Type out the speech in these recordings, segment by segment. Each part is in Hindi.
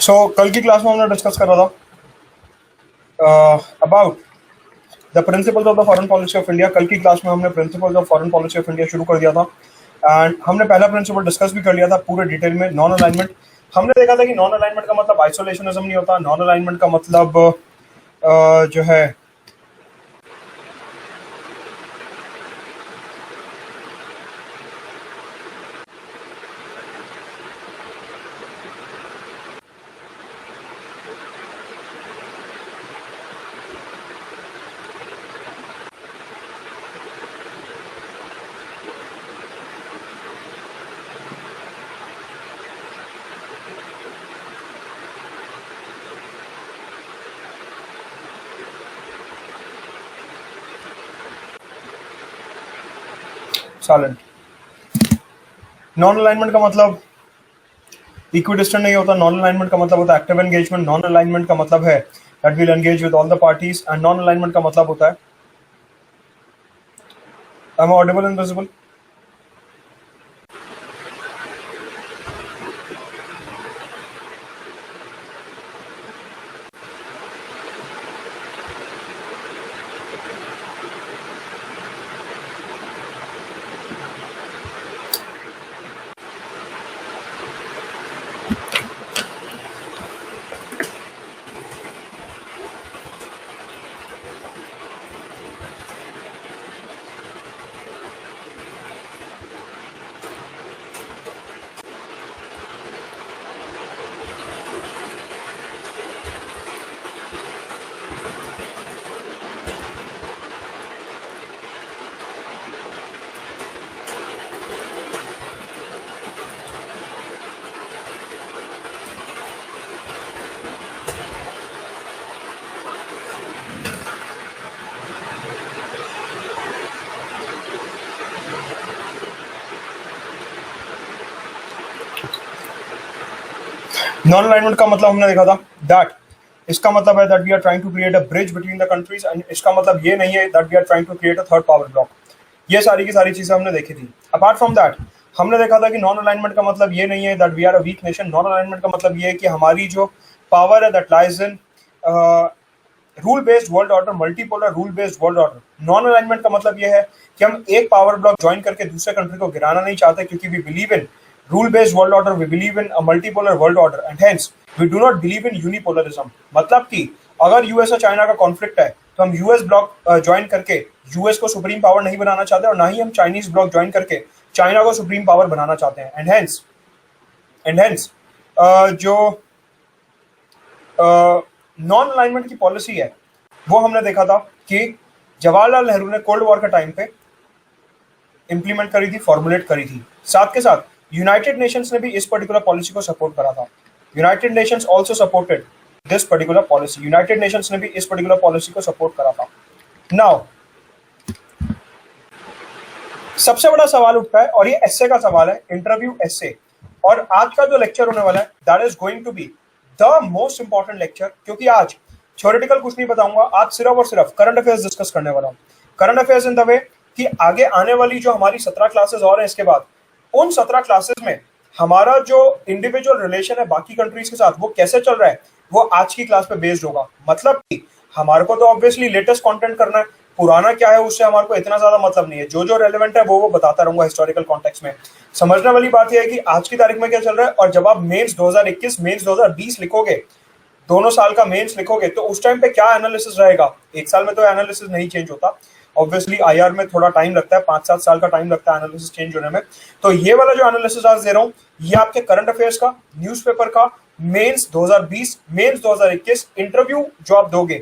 कल की क्लास में हमने डिस्कस कर रहा था about the principles of the foreign policy of India. कल की क्लास में हमने principles of foreign policy of India शुरू कर दिया था एंड हमने पहला प्रिंसिपल डिस्कस भी कर लिया था पूरे डिटेल में, नॉन अलाइनमेंट। हमने देखा था कि नॉन अलाइनमेंट का मतलब आइसोलेशनिज्म नहीं होता। नॉन अलाइनमेंट का मतलब जो है साइलेंट। नॉन अलाइनमेंट का मतलब इक्विडिस्टेंट नहीं होता। नॉन अलाइनमेंट का मतलब होता है एक्टिव एंगेजमेंट। नॉन अलाइनमेंट का मतलब है that will engage with all the parties and non alignment का मतलब होता है I am audible and visible. Non alignment का मतलब हमने देखा था दैट इसका मतलब है that we are trying to create a bridge between the countries and इसका मतलब ये नहीं है that we are trying to create a third power bloc. ये सारी की सारी चीजें हमने देखी थी। अपार्ट फ्रॉम दैट हमने देखा था कि नॉन अलाइनमेंट का मतलब ये नहीं है that we are a weak nation. Non alignment का मतलब ये है कि हमारी जो पावर है that lies in rule based world order, multipolar rule based world order. Non alignment का मतलब यह है कि हम एक पावर ब्लॉक ज्वाइन करके दूसरे कंट्री को गिराना नहीं चाहते, क्योंकि we believe in rule based world order, we believe in a multipolar world order and hence we do not believe in unipolarism. मतलब कि अगर यूएस और चाइना का कॉन्फ्लिक्ट है तो हम यूएस ब्लॉक ज्वाइन करके यूएस को सुप्रीम पावर नहीं बनाना चाहते, और ना ही हम चाइनीज ब्लॉक ज्वाइन करके चाइना को सुप्रीम पावर बनाना चाहते हैं। एंड हेंस जो नॉन अलाइनमेंट की पॉलिसी है वो हमने देखा था कि जवाहरलाल नेहरू ने कोल्ड वॉर के टाइम पे इंप्लीमेंट करी थी, फॉर्मुलेट करी थी। साथ के साथ यूनाइटेड नेशंस ने भी इस पर्टिकुलर पॉलिसी को सपोर्ट करा था। United Nations also supported this particular policy. United Nations ने भी इस पर्टिकुलर पॉलिसी को सपोर्ट करा था। नाउ सबसे बड़ा सवाल उठता है, और ये एस्से का सवाल है, इंटरव्यू एस्से। और आज का जो लेक्चर होने वाला है that is going to be the most important lecture, क्योंकि आज थ्योरेटिकल कुछ नहीं बताऊंगा। आज सिर्फ और सिर्फ करंट अफेयर्स डिस्कस करने वाला हूँ। Current affairs in the way कि आगे आने वाली जो हमारी 17 क्लासेस और हैं इसके बाद, उन 17 क्लासेस में हमारा जो इंडिविजुअल रिलेशन है बाकी कंट्रीज के साथ वो कैसे चल रहा है, वो आज की क्लास पे बेस्ड होगा। मतलब कि हमारे को तो ऑब्वियसली लेटेस्ट कंटेंट करना है, पुराना क्या है उससे हमारे को इतना ज्यादा मतलब नहीं है। जो जो रेलेवेंट है वो बताता रहूंगा हिस्टोरिकल कॉन्टेक्स्ट में। समझने वाली बात यह है कि आज की तारीख में क्या चल रहा है, और जब आप मेंस 2021 मेंस 2020 लिखोगे, दोनों साल का मेंस लिखोगे, तो उस टाइम पे क्या एनालिसिस रहेगा। एक साल में तो एनालिसिस नहीं चेंज होता, ऑब्वियसली आईआर में थोड़ा टाइम लगता है, 5-7 साल का टाइम लगता है एनालिसिस चेंज होने में। तो ये वाला जो एनालिसिस आज दे रहा हूँ ये आपके करंट अफेयर्स का, न्यूज़पेपर का, मेंस 2020 मेंस 2021 इंटरव्यू जो आप दोगे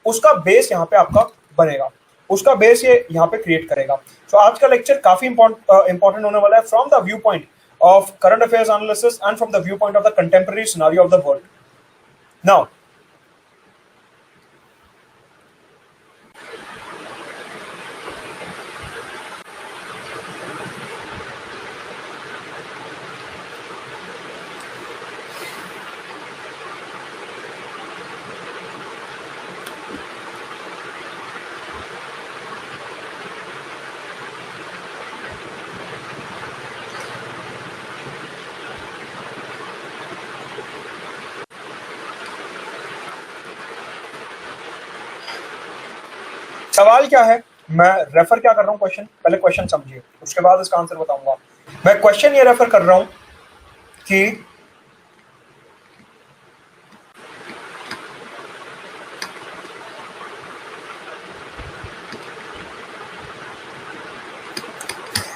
उसका बेस यहाँ पे आपका बनेगा, उसका बेस ये यहाँ पे क्रिएट करेगा। तो आज का लेक्चर काफी इंपॉर्टेंट होने वाला है from the view point of current affairs analysis and from the view point of the contemporary scenario of the world. Now सवाल क्या है, मैं रेफर क्या कर रहा हूं क्वेश्चन, पहले क्वेश्चन समझिए उसके बाद इसका आंसर बताऊंगा। मैं क्वेश्चन ये रेफर कर रहा हूं कि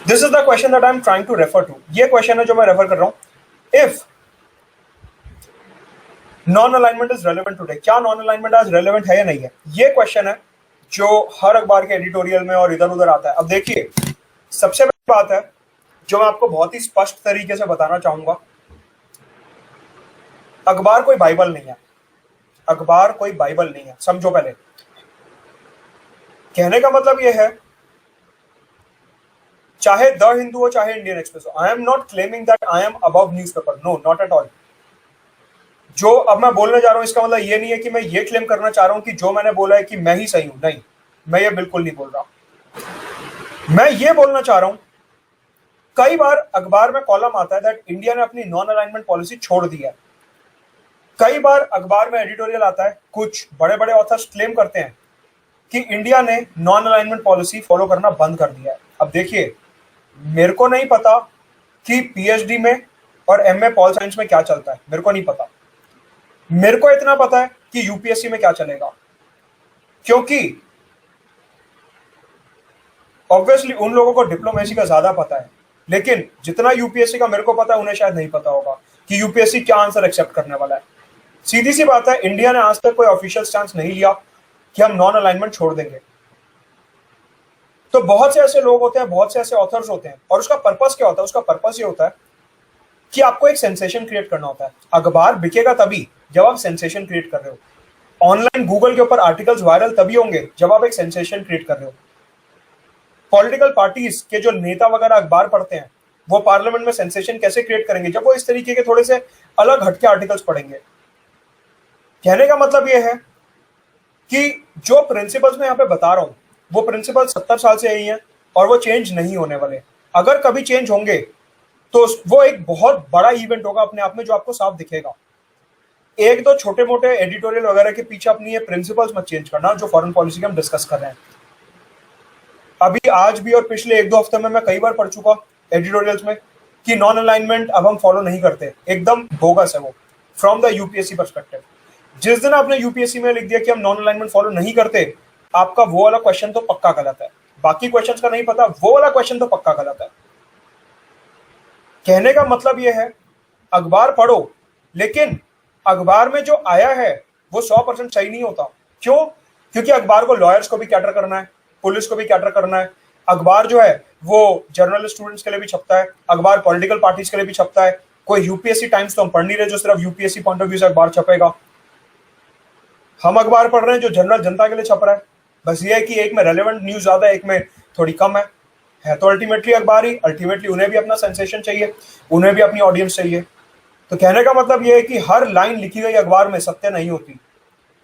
this is the question that I am trying to refer to. ये क्वेश्चन है जो मैं रेफर कर रहा हूं। If non alignment is relevant today, क्या नॉन अलाइनमेंट आज रेलेवेंट है या नहीं है, ये क्वेश्चन है जो हर अखबार के एडिटोरियल में और इधर उधर आता है। अब देखिए, सबसे बड़ी बात है जो मैं आपको बहुत ही स्पष्ट तरीके से बताना चाहूंगा, अखबार कोई बाइबल नहीं है, अखबार कोई बाइबल नहीं है, समझो पहले। कहने का मतलब यह है, चाहे द हिंदू हो चाहे इंडियन एक्सप्रेस हो, I am not claiming that I am above newspaper, no not at all. जो अब मैं बोलने जा रहा हूं इसका मतलब ये नहीं है कि मैं ये क्लेम करना चाह रहा हूं कि जो मैंने बोला है कि मैं ही सही हूं, नहीं, मैं ये बिल्कुल नहीं बोल रहा। मैं ये बोलना चाह रहा हूं, कई बार अखबार में कॉलम आता है दैट इंडिया ने अपनी नॉन अलाइनमेंट पॉलिसी छोड़ दी है। कई बार अखबार में एडिटोरियल आता है, कुछ बड़े बड़े ऑथर्स क्लेम करते हैं कि इंडिया ने नॉन अलाइनमेंट पॉलिसी फॉलो करना बंद कर दिया है। अब देखिए, मेरे को नहीं पता कि पीएचडी में और एमए पॉल साइंस में क्या चलता है, मेरे को नहीं पता। मेरे को इतना पता है कि यूपीएससी में क्या चलेगा, क्योंकि ऑब्वियसली उन लोगों को डिप्लोमेसी का ज्यादा पता है, लेकिन जितना यूपीएससी का मेरे को पता है उन्हें शायद नहीं पता होगा कि यूपीएससी क्या आंसर एक्सेप्ट करने वाला है। सीधी सी बात है, इंडिया ने आज तक कोई ऑफिशियल स्टैंड नहीं लिया कि हम नॉन अलाइनमेंट छोड़ देंगे। तो बहुत से ऐसे लोग होते हैं, बहुत से ऐसे ऑथर्स होते हैं, और उसका पर्पस क्या होता है, उसका पर्पस ये होता है कि आपको एक सेंसेशन क्रिएट करना होता है। अखबार बिकेगा तभी जब आप सेंसेशन क्रिएट कर रहे हो। ऑनलाइन गूगल के ऊपर आर्टिकल्स वायरल तभी होंगे जब आप एक सेंसेशन क्रिएट कर रहे हो। पॉलिटिकल पार्टीज के जो नेता वगैरह अखबार पढ़ते हैं, वो पार्लियामेंट में सेंसेशन कैसे क्रिएट करेंगे, जब वो इस तरीके के थोड़े से अलग हटके आर्टिकल्स पढ़ेंगे। कहने का मतलब ये है कि जो प्रिंसिपल्स मैं यहाँ पे बता रहा हूं, वो प्रिंसिपल 70 साल से यही हैं और वो चेंज नहीं होने वाले। अगर कभी चेंज होंगे तो वो एक बहुत बड़ा इवेंट होगा अपने आप में, जो आपको साफ दिखेगा। एक दो छोटे मोटे एडिटोरियल वगैरह के पीछे अपनी ये प्रिंसिपल्स मत चेंज करना जो फॉरेन पॉलिसी के हम डिस्कस कर रहे हैं। अभी आज भी और पिछले एक दो हफ्ते में मैं कई बार पढ़ चुका एडिटोरियल्स में कि नॉन अलाइनमेंट अब हम फॉलो नहीं करते, एकदम बोगस है वो फ्रॉम द यूपीएससी परस्पेक्टिव। जिस दिन आपने यूपीएससी में लिख दिया कि हम नॉन अलाइनमेंट फॉलो नहीं करते, आपका वो वाला क्वेश्चन तो पक्का गलत है। बाकी क्वेश्चंस का नहीं पता, वो वाला क्वेश्चन तो पक्का गलत है। कहने का मतलब ये है, अखबार पढ़ो, लेकिन अखबार में जो आया है वो 100% सही नहीं होता। क्यों? क्योंकि अखबार को लॉयर्स को भी कैटर करना है, पुलिस को भी कैटर करना है। अखबार जो है वो जर्नल स्टूडेंट्स के लिए भी छपता है, अखबार पॉलिटिकल पार्टीज के लिए भी छपता है। कोई यूपीएससी टाइम्स तो हम पढ़ नहीं रहे जो सिर्फ यूपीएससी पॉइंट ऑफ व्यू से अखबार छपेगा। हम अखबार पढ़ रहे हैं जो जनरल जनता के लिए छप रहा है। बस ये है कि एक में रेलेवेंट न्यूज ज्यादा है, एक में थोड़ी कम है तो अल्टीमेटली अखबार ही, अल्टीमेटली उन्हें भी अपना सेंसेशन चाहिए, उन्हें भी अपनी ऑडियंस चाहिए। तो कहने का मतलब ये है कि हर लाइन लिखी गई अखबार में सत्य नहीं होती,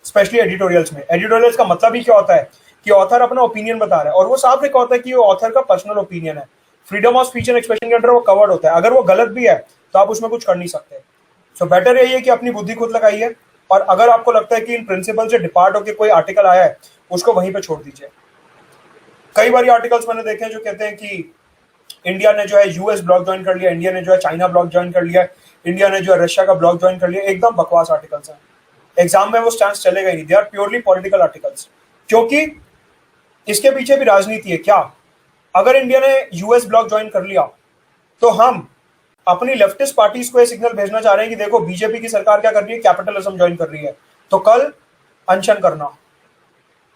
स्पेशली एडिटोरियल्स में। एडिटोरियल्स का मतलब ही क्या होता है कि ऑथर अपना ओपिनियन बता रहा है, और वो साफ लिखा होता है कि वो ऑथर का पर्सनल ओपिनियन है। Freedom of speech and expression के अंडर वो कवर्ड होता है। अगर वो गलत भी है तो आप उसमें कुछ कर नहीं सकते। सो बेटर यही है कि अपनी बुद्धि खुद लगाइए, और अगर आपको लगता है कि इन प्रिंसिपल से डिपार्ट होकर कोई आर्टिकल आया है, उसको वहीं पे छोड़ दीजिए। कई बार आर्टिकल्स मैंने देखे हैं जो कहते हैं कि इंडिया ने जो है यूएस ब्लॉक ज्वाइन कर लिया, इंडिया ने जो है चाइना ब्लॉक ज्वाइन कर लिया, इंडिया ने जो है रशिया का ब्लॉक ज्वाइन कर लिया। एकदम बकवास आर्टिकल्स हैं, एग्जाम में वो स्टैंस चलेगा ही नहीं। They are purely political articles, क्योंकि इसके पीछे भी राजनीति है। क्या? अगर इंडिया ने यूएस ब्लॉक ज्वाइन कर लिया तो हम अपनी लेफ्टिस्ट पार्टीज को ये सिग्नल भेजना चाह रहे हैं कि देखो बीजेपी की सरकार क्या कर रही है, कैपिटलिज्म ज्वाइन कर रही है, तो कल अनशन करना।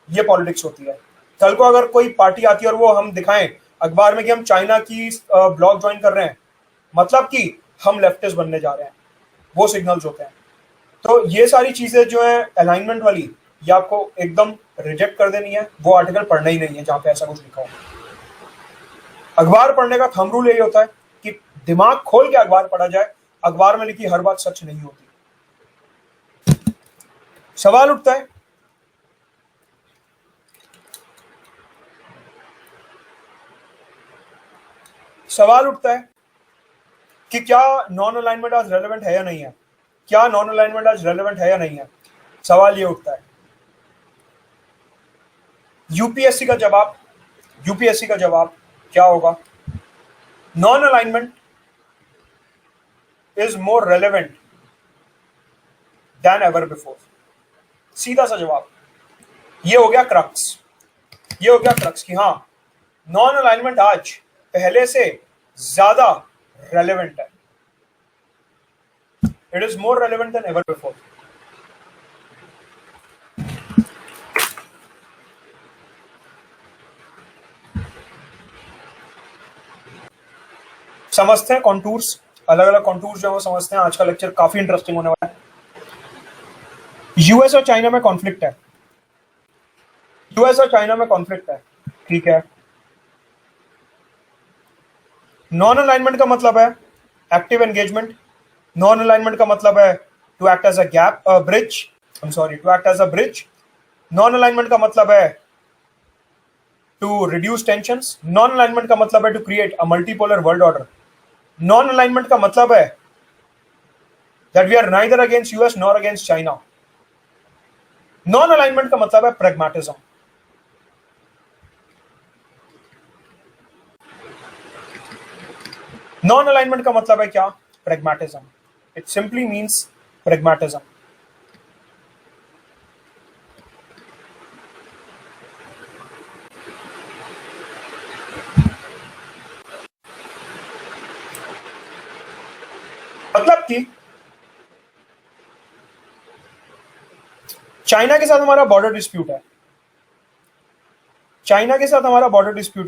ये पॉलिटिक्स होती है। कल को अगर कोई पार्टी आती है और वो हम दिखाएं अखबार में कि हम चाइना की ब्लॉक ज्वाइन कर रहे हैं, मतलब कि हम लेफ्टिस्ट बनने जा रहे हैं, वो सिग्नल्स होते हैं। तो ये सारी चीजें जो है अलाइनमेंट वाली, ये आपको एकदम रिजेक्ट कर देनी है। वो आर्टिकल पढ़ना ही नहीं है जहां पे ऐसा कुछ लिखा हो। अखबार पढ़ने का थंब रूल यही होता है कि दिमाग खोल के अखबार पढ़ा जाए। अखबार में लिखी हर बात सच नहीं होती। सवाल उठता है, कि क्या नॉन अलाइनमेंट आज रेलेवेंट है या नहीं है। क्या नॉन अलाइनमेंट आज रेलेवेंट है या नहीं है, सवाल ये उठता है। यूपीएससी का जवाब क्या होगा? Non alignment is more relevant than ever before. सीधा सा जवाब। ये हो गया क्रक्स कि हाँ, नॉन अलाइनमेंट आज पहले से ज्यादा रेलेवेंट है। It is more relevant than ever before. समझते हैं कॉन्टूर्स, अलग अलग कॉन्टूर्स जो है वो समझते हैं। आज का लेक्चर काफी इंटरेस्टिंग होने वाला है। यूएस और चाइना में कॉन्फ्लिक्ट है। ठीक है। नॉन अलाइनमेंट का मतलब है एक्टिव एंगेजमेंट। नॉन अलाइनमेंट का मतलब है to act as a bridge. Non alignment का मतलब है to reduce tensions. Non alignment का मतलब है to create a multipolar world order. Non alignment का मतलब है that we are neither against US nor against China. Non alignment का मतलब है प्रैग्मेटिज्म। नॉन अलाइनमेंट का मतलब है क्या? Pragmatism. It simply means pragmatism. मतलब कि चाइना के साथ हमारा बॉर्डर डिस्प्यूट है।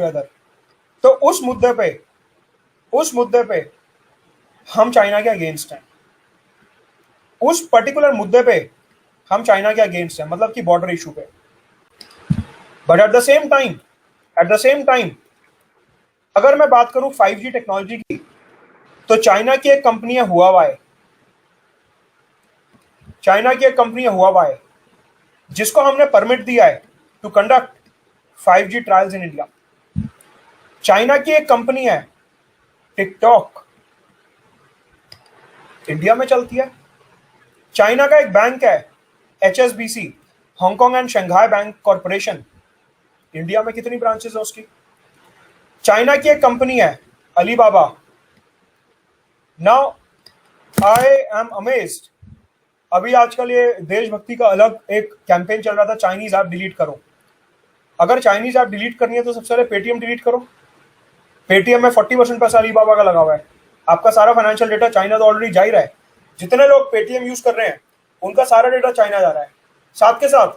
इधर। तो उस मुद्दे पे हम चाइना के अगेंस्ट हैं। उस पर्टिकुलर मुद्दे पे हम चाइना के अगेंस्ट हैं, मतलब कि बॉर्डर इशू पे। But at the same time अगर मैं बात करूं 5G टेक्नोलॉजी की, तो चाइना की एक कंपनी है हुआवाई, जिसको हमने परमिट दिया है to conduct 5G trials in India. China की एक कंपनी है टिकटॉक, इंडिया में चलती है। चाइना का एक बैंक है HSBC, Hong Kong and Shanghai bank corporation, India में कितनी ब्रांचेस है उसकी? चाइना की एक कंपनी है Alibaba. Now I am amazed, अभी आजकल ये देशभक्ति का अलग एक कैंपेन चल रहा था, चाइनीज ऐप डिलीट करो। अगर चाइनीज ऐप डिलीट करनी है तो सबसे पहले पेटीएम डिलीट करो। पेटीएम में 40% पैसा अलीबाबा का लगा हुआ है। आपका सारा फाइनेंशियल डेटा चाइना तो ऑलरेडी जा ही रहा है। जितने लोग पेटीएम यूज कर रहे हैं उनका सारा डेटा चाइना जा रहा है। साथ के साथ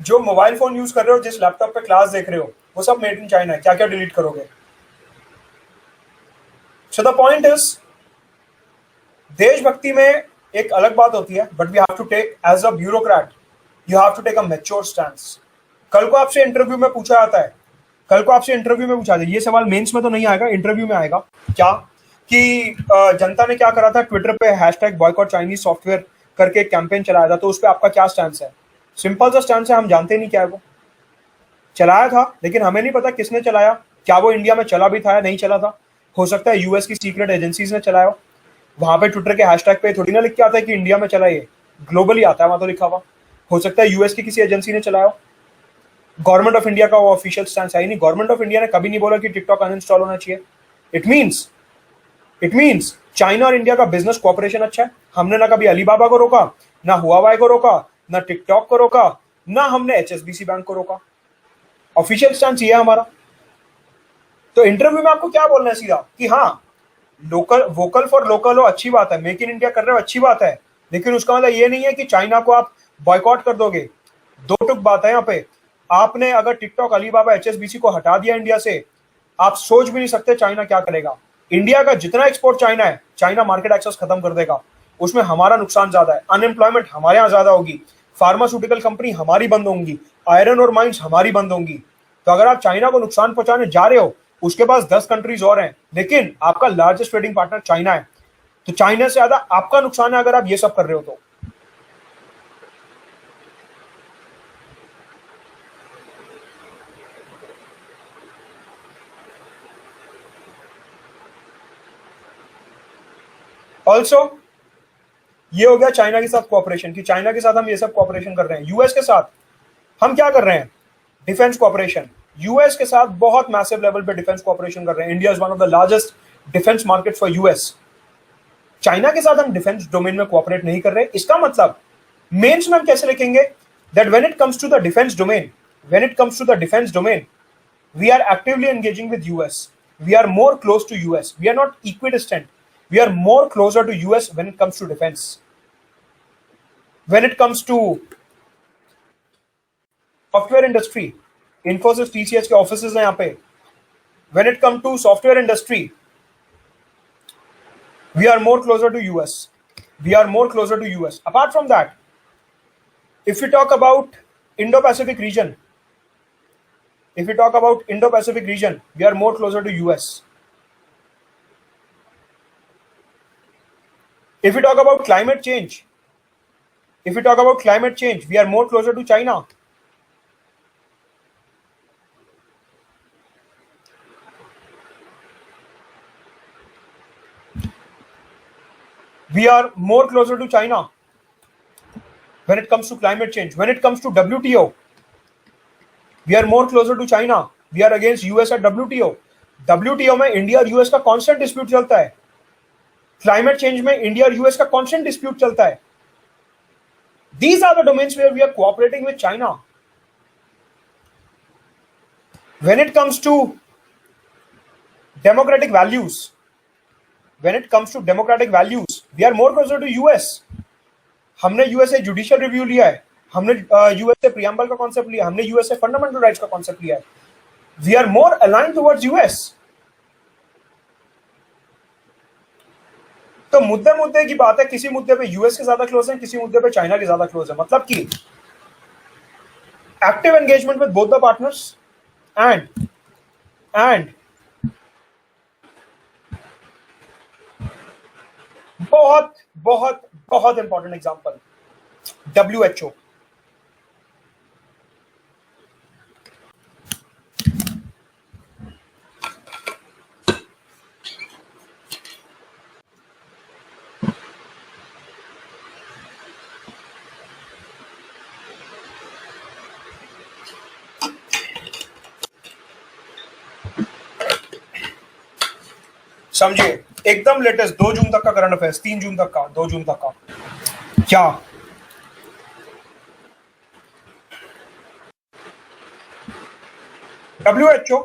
जो मोबाइल फोन यूज कर रहे हो, जिस लैपटॉप पे क्लास देख रहे हो, वो सब मेड इन चाइना है। क्या क्या डिलीट करोगे? सो द पॉइंट इज, देशभक्ति में एक अलग बात होती है, but we have to take as a bureaucrat, you have to take a mature stance. कल को आपसे इंटरव्यू में पूछा जाता है, ये सवाल मेंस में तो नहीं आएगा, इंटरव्यू में आएगा, क्या कि जनता ने क्या करा था, ट्विटर पे हैशटैग बॉयकॉट चाइनीज सॉफ्टवेयर करके एक कैंपेन चलाया था, तो उस पर आपका क्या स्टैंस है? सिंपल सा स्टैंस है, हम जानते नहीं क्या है वो। चलाया था, लेकिन हमें नहीं पता किसने चलाया, क्या वो इंडिया में चला भी था या नहीं चला था। हो सकता है यूएस की सीक्रेट एजेंसीज ने चलाया हो। वहां पे ट्विटर के हैशटैग पे थोड़ी ना लिख के आता है कि इंडिया में चला, ये ग्लोबली आता है, वहां तो लिखा हुआ। हो सकता है यूएस की किसी एजेंसी ने चलाया हो। गवर्नमेंट ऑफ इंडिया का वो ऑफिशियल स्टैंस है ही नहीं। गवर्नमेंट ऑफ इंडिया ने कभी नहीं बोला कि टिकटॉक अनइंस्टॉल होना चाहिए। इट मीन्स चाइना और इंडिया का बिजनेस कोऑपरेशन अच्छा है। हमने ना कभी अलीबाबा को रोका, ना हुआवाई को रोका, ना टिकटॉक को रोका, ना हमने HSBC बैंक को रोका। ऑफिशियल स्टैंस ये है हमारा। तो इंटरव्यू में आपको क्या बोलना है सीधा कि हाँ, वोकल फॉर लोकल हो, अच्छी बात है, मेक इन इंडिया कर रहे हो, अच्छी बात है, लेकिन उसका मतलब ये नहीं है कि चाइना को आप बॉयकॉट कर दोगे। दो टुक बात है यहाँ पे। आपने अगर टिकटॉक, अलीबाबा, HSBC को हटा दिया इंडिया से, आप सोच भी नहीं सकते चाइना क्या करेगा। इंडिया का जितना एक्सपोर्ट चाइना है, चाइना मार्केट एक्सेस खत्म कर देगा। उसमें हमारा नुकसान ज्यादा है। अनएम्प्लॉयमेंट हमारे यहाँ ज्यादा होगी, फार्मास्यूटिकल कंपनी हमारी बंद होंगी, आयरन और माइंस हमारी बंद होंगी। तो अगर आप चाइना को नुकसान पहुंचाने जा रहे हो, उसके पास 10 कंट्रीज और हैं, लेकिन आपका लार्जेस्ट ट्रेडिंग पार्टनर चाइना है, तो चाइना से ज्यादा आपका नुकसान है अगर आप ये सब कर रहे हो तो। ऑल्सो ये हो गया चाइना के साथ कोऑपरेशन, कि चाइना के साथ हम ये सब कोऑपरेशन कर रहे हैं। यूएस के साथ हम क्या कर रहे हैं? डिफेंस कोऑपरेशन, यूएस के साथ बहुत मैसिव लेवल पे डिफेंस कोऑपरेशन कर रहे हैं। India is one of the largest defence market for US. China के साथ हम डिफेंस डोमेन में कोऑपरेट नहीं कर रहे। इसका मतलब मेंस में हम कैसे लिखेंगे that when it comes to the defence domain, when it comes to the defence domain, we are actively engaging with US. We are more close to US. We are not equidistant. We are more closer to US when it comes to defense. When it comes to software industry, Infosys TCS के offices हैं यहाँ पे. When it comes to software industry, we are more closer to US. We are more closer to US. Apart from that, if we talk about Indo-Pacific region, if we talk about Indo-Pacific region, we are more closer to US. If we talk about climate change, if we talk about climate change, we are more closer to China. We are more closer to China when it comes to climate change. When it comes to WTO, we are more closer to China. We are against US at WTO. WTO में इंडिया और यूएस का कांस्टेंट डिस्प्यूट चलता है। क्लाइमेट चेंज में इंडिया और यूएस का कांस्टेंट डिस्प्यूट चलता है। These are the domains where we are cooperating with China. When it comes to democratic values, when it comes to democratic values, we are more closer to US. हमने यूएस से जुडिशियल रिव्यू लिया है, हमने यूएस से प्रियम्बल का कॉन्सेप्ट लिया, हमने यूएस से फंडामेंटल राइट्स का कॉन्सेप्ट लिया है। We are more align towards US. तो मुद्दे की बात है, किसी मुद्दे पे यूएस के ज्यादा क्लोज है, किसी मुद्दे पे चाइना के ज्यादा क्लोज है। मतलब कि active engagement with both the partners and बहुत बहुत बहुत इंपॉर्टेंट एग्जांपल WHO। समझिए, एकदम लेटेस्ट 2 जून तक का करंट अफेयर्स, 3 जून तक का, 2 जून तक का। क्या WHO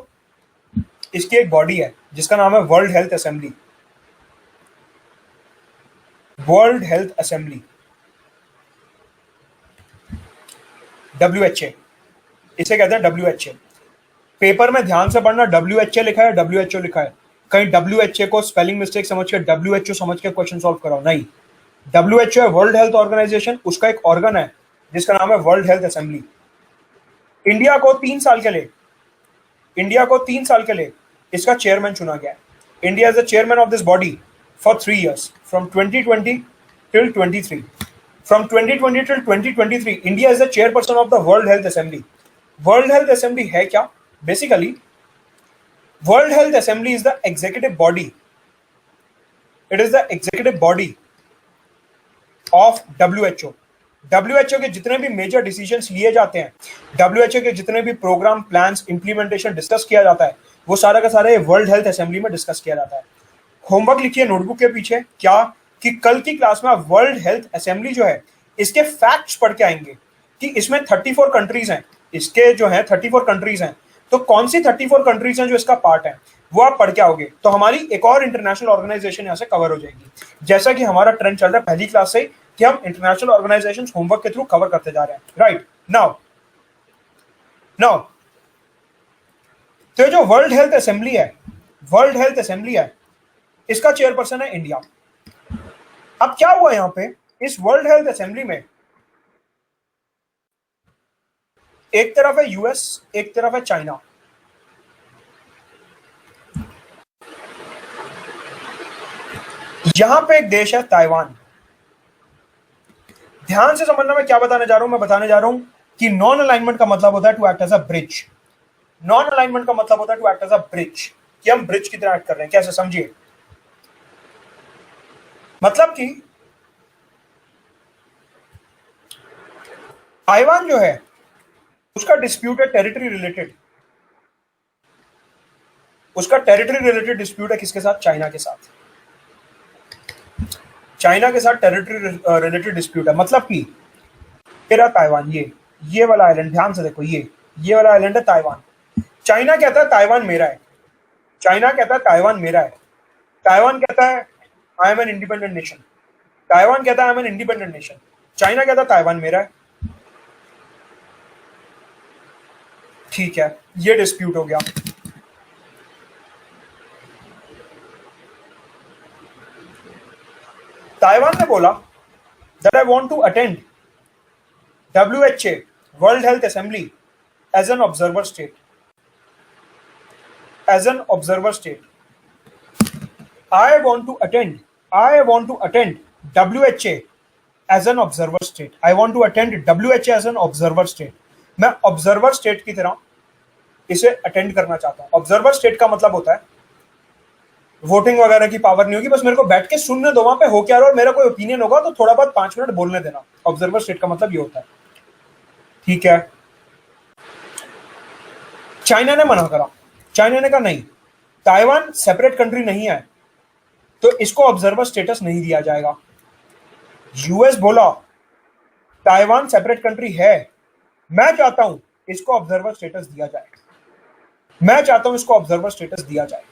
इसकी एक बॉडी है जिसका नाम है world health assembly. World health assembly, WHA, इसे कहते हैं WHA। पेपर में ध्यान से पढ़ना, WHA लिखा है, WHO लिखा है। कहीं WHA को स्पेलिंग मिस्टेक समझ के WHO समझ के क्वेश्चन सॉल्व कराओ, नहीं। WHO है वर्ल्ड हेल्थ ऑर्गेनाइजेशन, उसका एक ऑर्गन है जिसका नाम है वर्ल्ड हेल्थ असेंबली। इंडिया को 3 साल के लिए इसका चेयरमैन चुना गया है। India is the chairman of this body for 3 years, from 2020 till 23। From 2020 till 2023 India is the chairperson of the world health assembly. World health assembly है क्या? Basically World Health Assembly is the executive body. It is the executive body of WHO. WHO के जितने भी मेजर डिसीजंस लिए जाते हैं, WHO के जितने भी प्रोग्राम, प्लान्स, इंप्लीमेंटेशन डिस्कस किया जाता है, वो सारा का सारा वर्ल्ड हेल्थ असेंबली में डिस्कस किया जाता है। होमवर्क लिखिए नोटबुक के पीछे, क्या कि कल की क्लास में आप वर्ल्ड हेल्थ असेंबली जो है इसके फैक्ट्स पढ़ के आएंगे कि इसमें 34 कंट्रीज हैं। इसके जो है 34 कंट्रीज हैं, तो कौन सी 34 कंट्रीज हैं जो इसका पार्ट है, वो आप पढ़ के आओगे तो हमारी एक और इंटरनेशनल ऑर्गेनाइजेशन यहाँ से कवर हो जाएगी। जैसा कि हमारा ट्रेंड चल रहा है पहली क्लास से कि हम इंटरनेशनल ऑर्गेनाइजेशन होमवर्क के थ्रू कवर करते जा रहे हैं, राइट। नाउ तो जो वर्ल्ड हेल्थ असेंबली है, इसका चेयरपर्सन है इंडिया। अब क्या हुआ यहाँ पे, इस वर्ल्ड हेल्थ असेंबली में एक तरफ है यूएस, एक तरफ है चाइना। यहां पे एक देश है ताइवान। ध्यान से समझना मैं क्या बताने जा रहा हूं। मैं बताने जा रहा हूं कि नॉन अलाइनमेंट का मतलब होता है to act as a bridge. Non alignment का मतलब होता है to act as a bridge, कि हम ब्रिज की तरह एक्ट कर रहे हैं। कैसे, समझिए। मतलब कि ताइवान जो है उसका डिस्प्यूट है टेरिटरी रिलेटेड, उसका टेरिटरी रिलेटेड डिस्प्यूट है किसके साथ? चाइना के साथ। चाइना के साथ टेरिटरी रिलेटेड डिस्प्यूट है, मतलब कि तेरा ताइवान, ये वाला आइलैंड, ध्यान से देखो, ये वाला आइलैंड है ताइवान। चाइना कहता है ताइवान मेरा है, चाइना कहता है ताइवान मेरा है, ताइवान कहता है I M an independent nation, Taiwan कहता है I M an independent nation, China कहता है ताइवान मेरा है। ठीक है, ये डिस्प्यूट हो गया। ताइवान ने बोला that I want to attend WHA World Health Assembly as an observer state. As an observer state. I want to attend WHA as an observer state. I want to attend WHA as an observer state. मैं observer state की तरह इसे अटेंड करना चाहता हूं। ऑब्जर्वर स्टेट का मतलब होता है वोटिंग वगैरह की पावर नहीं होगी, बस मेरे को बैठ के सुनने दो, वहां पे हो क्या रहा है और मेरा कोई ओपिनियन होगा तो थोड़ा बहुत 5 मिनट बोलने देना। ऑब्जर्वर स्टेट का मतलब ये होता है। ठीक है, चाइना ने मना करा, चाइना ने कहा नहीं, ताइवान सेपरेट कंट्री नहीं है तो इसको ऑब्जर्वर स्टेटस नहीं दिया जाएगा। यूएस बोला ताइवान सेपरेट कंट्री है, मैं चाहता हूं इसको ऑब्जर्वर स्टेटस दिया जाए, मैं चाहता हूं इसको ऑब्जर्वर स्टेटस दिया जाए।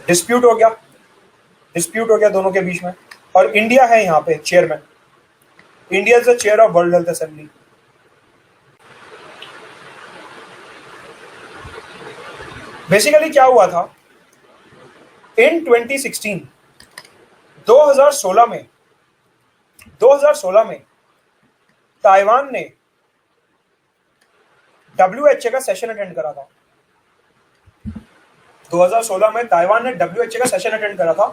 डिस्प्यूट हो गया, डिस्प्यूट हो गया दोनों के बीच में, और इंडिया है यहां पे chairman, India is the chair of world health assembly. Basically क्या हुआ था इन 2016, 2016 में ताइवान ने WHA का सेशन अटेंड करा था। 2016 में ताइवान ने WHA का सेशन अटेंड करा था।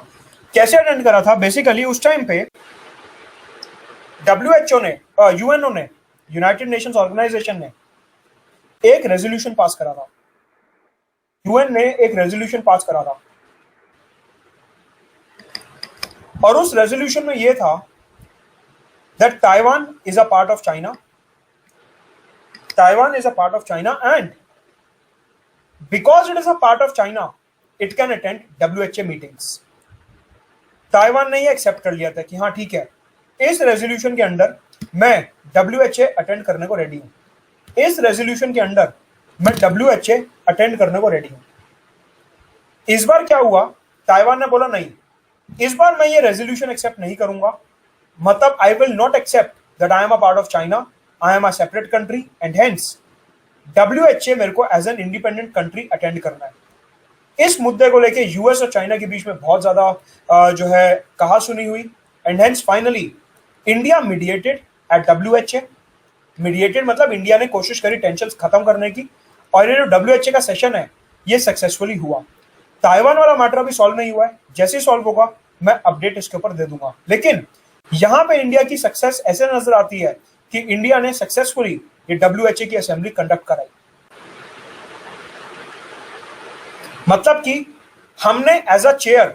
कैसे अटेंड करा था? बेसिकली उस टाइम पे WHO ने, यूएनओ ने, यूनाइटेड नेशंस ऑर्गेनाइजेशन ने एक रेजोल्यूशन पास करा था। यूएन ने एक रेजोल्यूशन पास करा था और उस रेजोल्यूशन में यह था that Taiwan is a part of China. Taiwan is a part of China and because it is a part of China, it can attend WHA meetings. Taiwan ने ये एक्सेप्ट कर लिया था कि हाँ ठीक है, इस रेजोल्यूशन के अंडर मैं WHA अटेंड करने को रेडी हूं, इस रेजोल्यूशन के अंडर मैं WHA अटेंड करने को रेडी हूं। इस बार क्या हुआ, ताइवान ने बोला नहीं, इस बार मैं ये रेजोल्यूशन एक्सेप्ट नहीं करूंगा, मतलब I will not accept that I am a part of China, I am a separate country and hence WHA मेरे को as an independent country attend करना है। इस मुद्दे को लेके यूएस और चाइना के बीच में बहुत ज्यादा जो है कहा सुनी हुई and hence finally India mediated at WHA। Mediated मतलब इंडिया ने कोशिश करी टेंशन खत्म करने की और ये जो WHA का सेशन है ये सक्सेसफुली हुआ। ताइवान वाला मैटर अभी सॉल्व नहीं हुआ है, जैसे ही सॉल्व होगा मैं अपडेट इसके ऊपर दे दूंगा। लेकिन यहां पे इंडिया की सक्सेस ऐसे नजर आती है कि इंडिया ने सक्सेसफुली ये WHA की असेंबली कंडक्ट कराई। मतलब कि हमने एज अ चेयर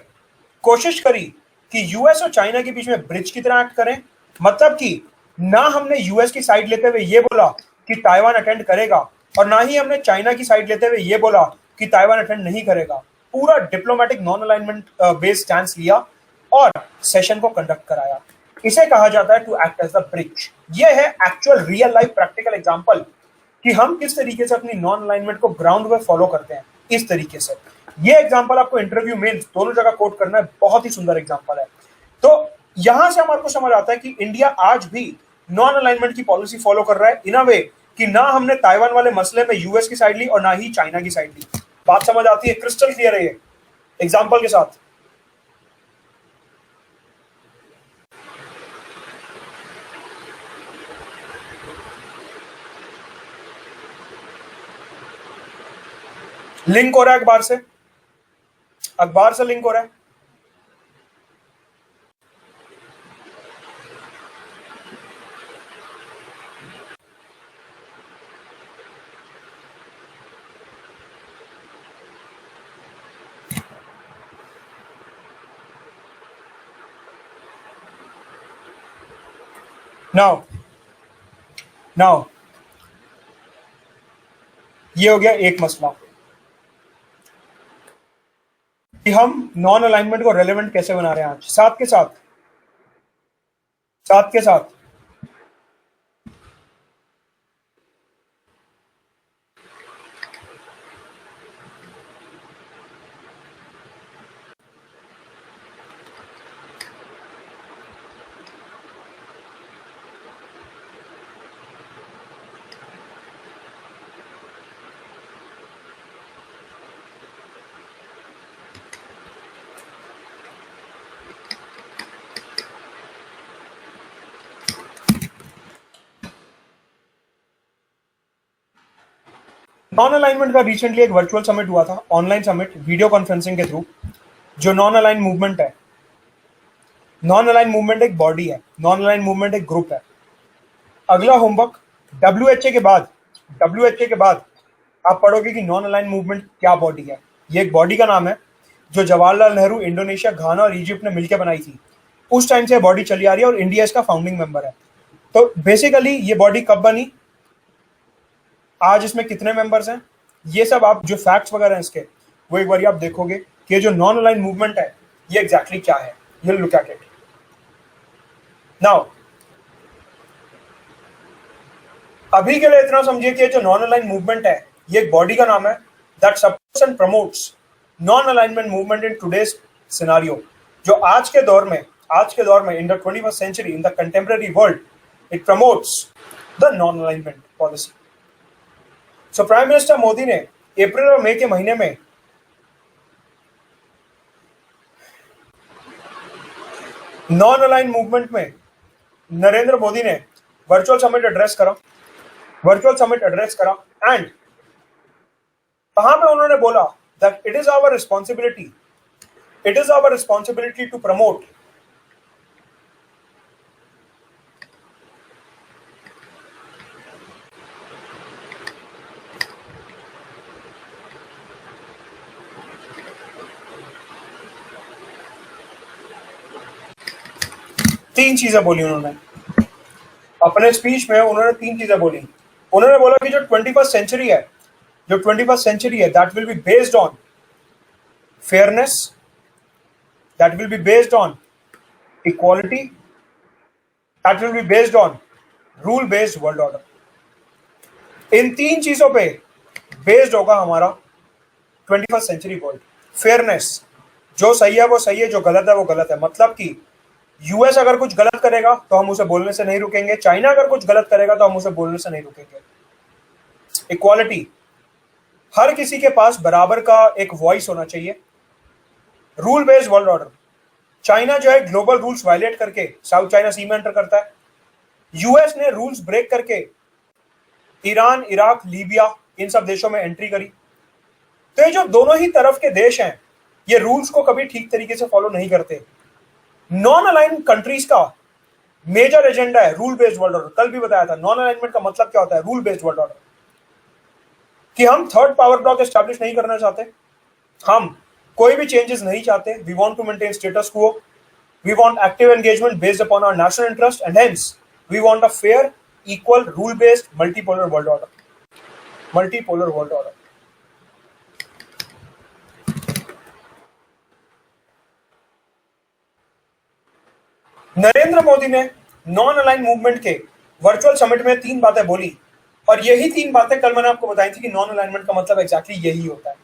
कोशिश करी कि यूएस और चाइना के बीच में ब्रिज की तरह एक्ट करें, मतलब कि ना हमने यूएस की साइड लेते हुए ये बोला कि ताइवान अटेंड करेगा और ना ही हमने चाइना की साइड लेते हुए ये बोला कि ताइवान अटेंड नहीं करेगा। पूरा diplomatic non alignment based stance लिया और सेशन को कंडक्ट कराया। इसे कहा जाता है to act as the bridge. ये है actual real life practical example कि हम किस तरीके से अपनी नॉन अलाइनमेंट को ग्राउंड में फॉलो करते हैं। इस तरीके से ये एग्जांपल आपको इंटरव्यू मेंस दोनों जगह कोट करना है, बहुत ही सुंदर एग्जांपल है। तो यहां से हमारे को समझ आता है कि इंडिया आज भी नॉन अलाइनमेंट की पॉलिसी फॉलो कर रहा है इन अ वे कि ना हमने ताइवान वाले मसले में यूएस की साइड ली और ना ही चाइना की साइड ली। बात समझ आती है? क्रिस्टल क्लियर है ये एग्जांपल के साथ। लिंक हो रहा है अखबार से लिंक हो रहा है। नाउ नाउ ये हो गया एक मसला कि हम नॉन अलाइनमेंट को रेलेवेंट कैसे बना रहे हैं आज। साथ के साथ नॉन अलाइनमेंट का रिसेंटली एक वर्चुअल समिट हुआ था, ऑनलाइन समिट वीडियो कॉन्फ्रेंसिंग के थ्रू। जो नॉन अलाइन मूवमेंट है, नॉन अलाइन मूवमेंट एक बॉडी है, नॉन अलाइन मूवमेंट एक ग्रुप है। अगला होमवर्क डब्ल्यू एच ए के बाद आप पढ़ोगे कि नॉन अलाइन मूवमेंट क्या बॉडी है। ये एक बॉडी का नाम है जो जवाहरलाल नेहरू इंडोनेशिया, घाना और इजिप्ट ने मिलकर बनाई थी। उस टाइम से बॉडी चली आ रही है और इंडिया इसका फाउंडिंग मेंबर है। तो बेसिकली ये बॉडी कब बनी, आज इसमें कितने मेंबर्स हैं, ये सब आप जो फैक्ट्स वगैरह हैं इसके, वो एक बार आप देखोगे कि जो नॉन अलाइन मूवमेंट है ये एग्जैक्टली क्या है। You look at it now. अभी के लिए इतना समझिए कि जो नॉन अलाइन मूवमेंट है ये एक बॉडी का नाम है that supports and promotes non alignment movement in today's scenario. जो आज के दौर में in the 21st century, in the contemporary world, it promotes the non alignment policy. So prime minister Modi ने अप्रैल और मई के महीने में नॉन अलाइन मूवमेंट में नरेंद्र मोदी ने वर्चुअल समिट एड्रेस करा एंड कहां पे उन्होंने बोला that it is our responsibility to promote तीन चीजें बोली उन्होंने अपने स्पीच में। उन्होंने तीन चीजें बोली। उन्होंने बोला कि जो 21st सेंचुरी है that will be based on fairness, that will be based on equality, that will be based on rule based world order. इन तीन चीजों पे बेस्ड होगा हमारा 21st सेंचुरी वर्ल्ड। फेयरनेस, जो सही है वो सही है, जो गलत है वो गलत है। मतलब कि यूएस अगर कुछ गलत करेगा तो हम उसे बोलने से नहीं रुकेंगे, चाइना अगर कुछ गलत करेगा तो हम उसे बोलने से नहीं रुकेंगे। इक्वालिटी, हर किसी के पास बराबर का एक वॉइस होना चाहिए। Rule based world order, China जो है ग्लोबल रूल्स वायलेट करके साउथ चाइना सी में एंटर करता है, यूएस ने रूल्स ब्रेक करके ईरान, इराक, लीबिया इन सब देशों में एंट्री करी। तो ये जो दोनों ही तरफ के देश हैं ये रूल्स को कभी ठीक तरीके से फॉलो नहीं करते। नॉन अलाइन कंट्रीज का मेजर एजेंडा है रूल बेस्ड वर्ल्ड ऑर्डर। कल भी बताया था नॉन अलाइनमेंट का मतलब क्या होता है, रूल बेस्ड वर्ल्ड ऑर्डर। कि हम थर्ड पावर ब्लॉक एस्टैब्लिश नहीं करना चाहते, हम कोई भी चेंजेस नहीं चाहते। We want to maintain status quo, we want active engagement based upon our national interest and hence we want a fair, equal, rule based multipolar world order. Narendra Modi ने नॉन अलाइन मूवमेंट के वर्चुअल समिट में तीन बातें बोली और यही तीन बातें कल मैंने आपको बताई थी कि नॉन अलाइनमेंट का मतलब एग्जैक्टली यही होता है,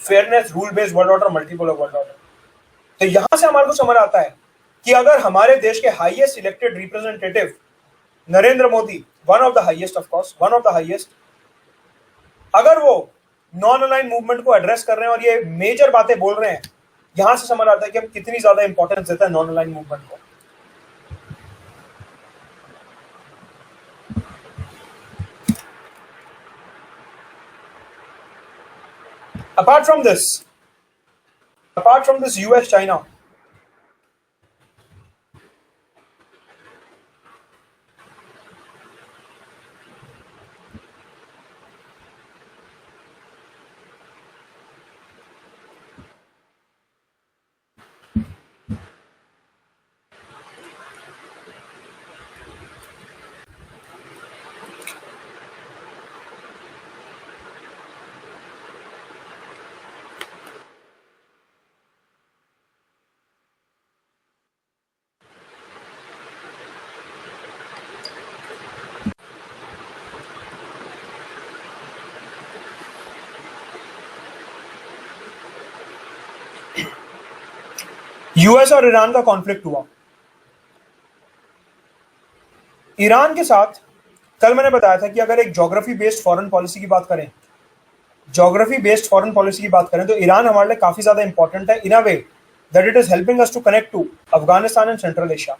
fairness, rule based world order, multipolar world order. तो यहां से हमारे को समझ आता है कि अगर हमारे देश के highest elected representative Narendra Modi, one of the highest, अगर वो नॉन अलाइन मूवमेंट को एड्रेस कर रहे हैं और ये मेजर बातें बोल रहे हैं, यहां से समझ आता है कि हम कितनी ज्यादा इंपॉर्टेंस देते हैं नॉन अलाइन मूवमेंट को। Apart from this, US, China, US और ईरान का कॉन्फ्लिक्ट हुआ। ईरान के साथ कल मैंने बताया था कि अगर एक ज्योग्राफी बेस्ड फॉरेन पॉलिसी की बात करें, तो ईरान हमारे लिए काफी ज्यादा इंपॉर्टेंट है in a way that it is helping us to connect to Afghanistan and Central Asia.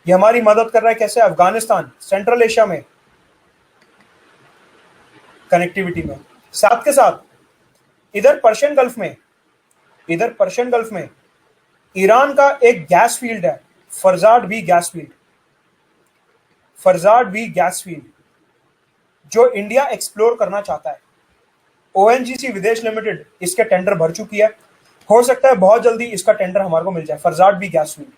ये हमारी मदद कर रहा है कैसे, अफगानिस्तान सेंट्रल एशिया में कनेक्टिविटी में। साथ के साथ इधर पर्शियन गल्फ में ईरान का एक गैस फील्ड है, फरजाड बी गैस फील्ड, जो इंडिया एक्सप्लोर करना चाहता है। ओएनजीसी विदेश लिमिटेड इसके टेंडर भर चुकी है, हो सकता है बहुत जल्दी इसका टेंडर हमारे को मिल जाए, फरजाड बी गैस फील्ड।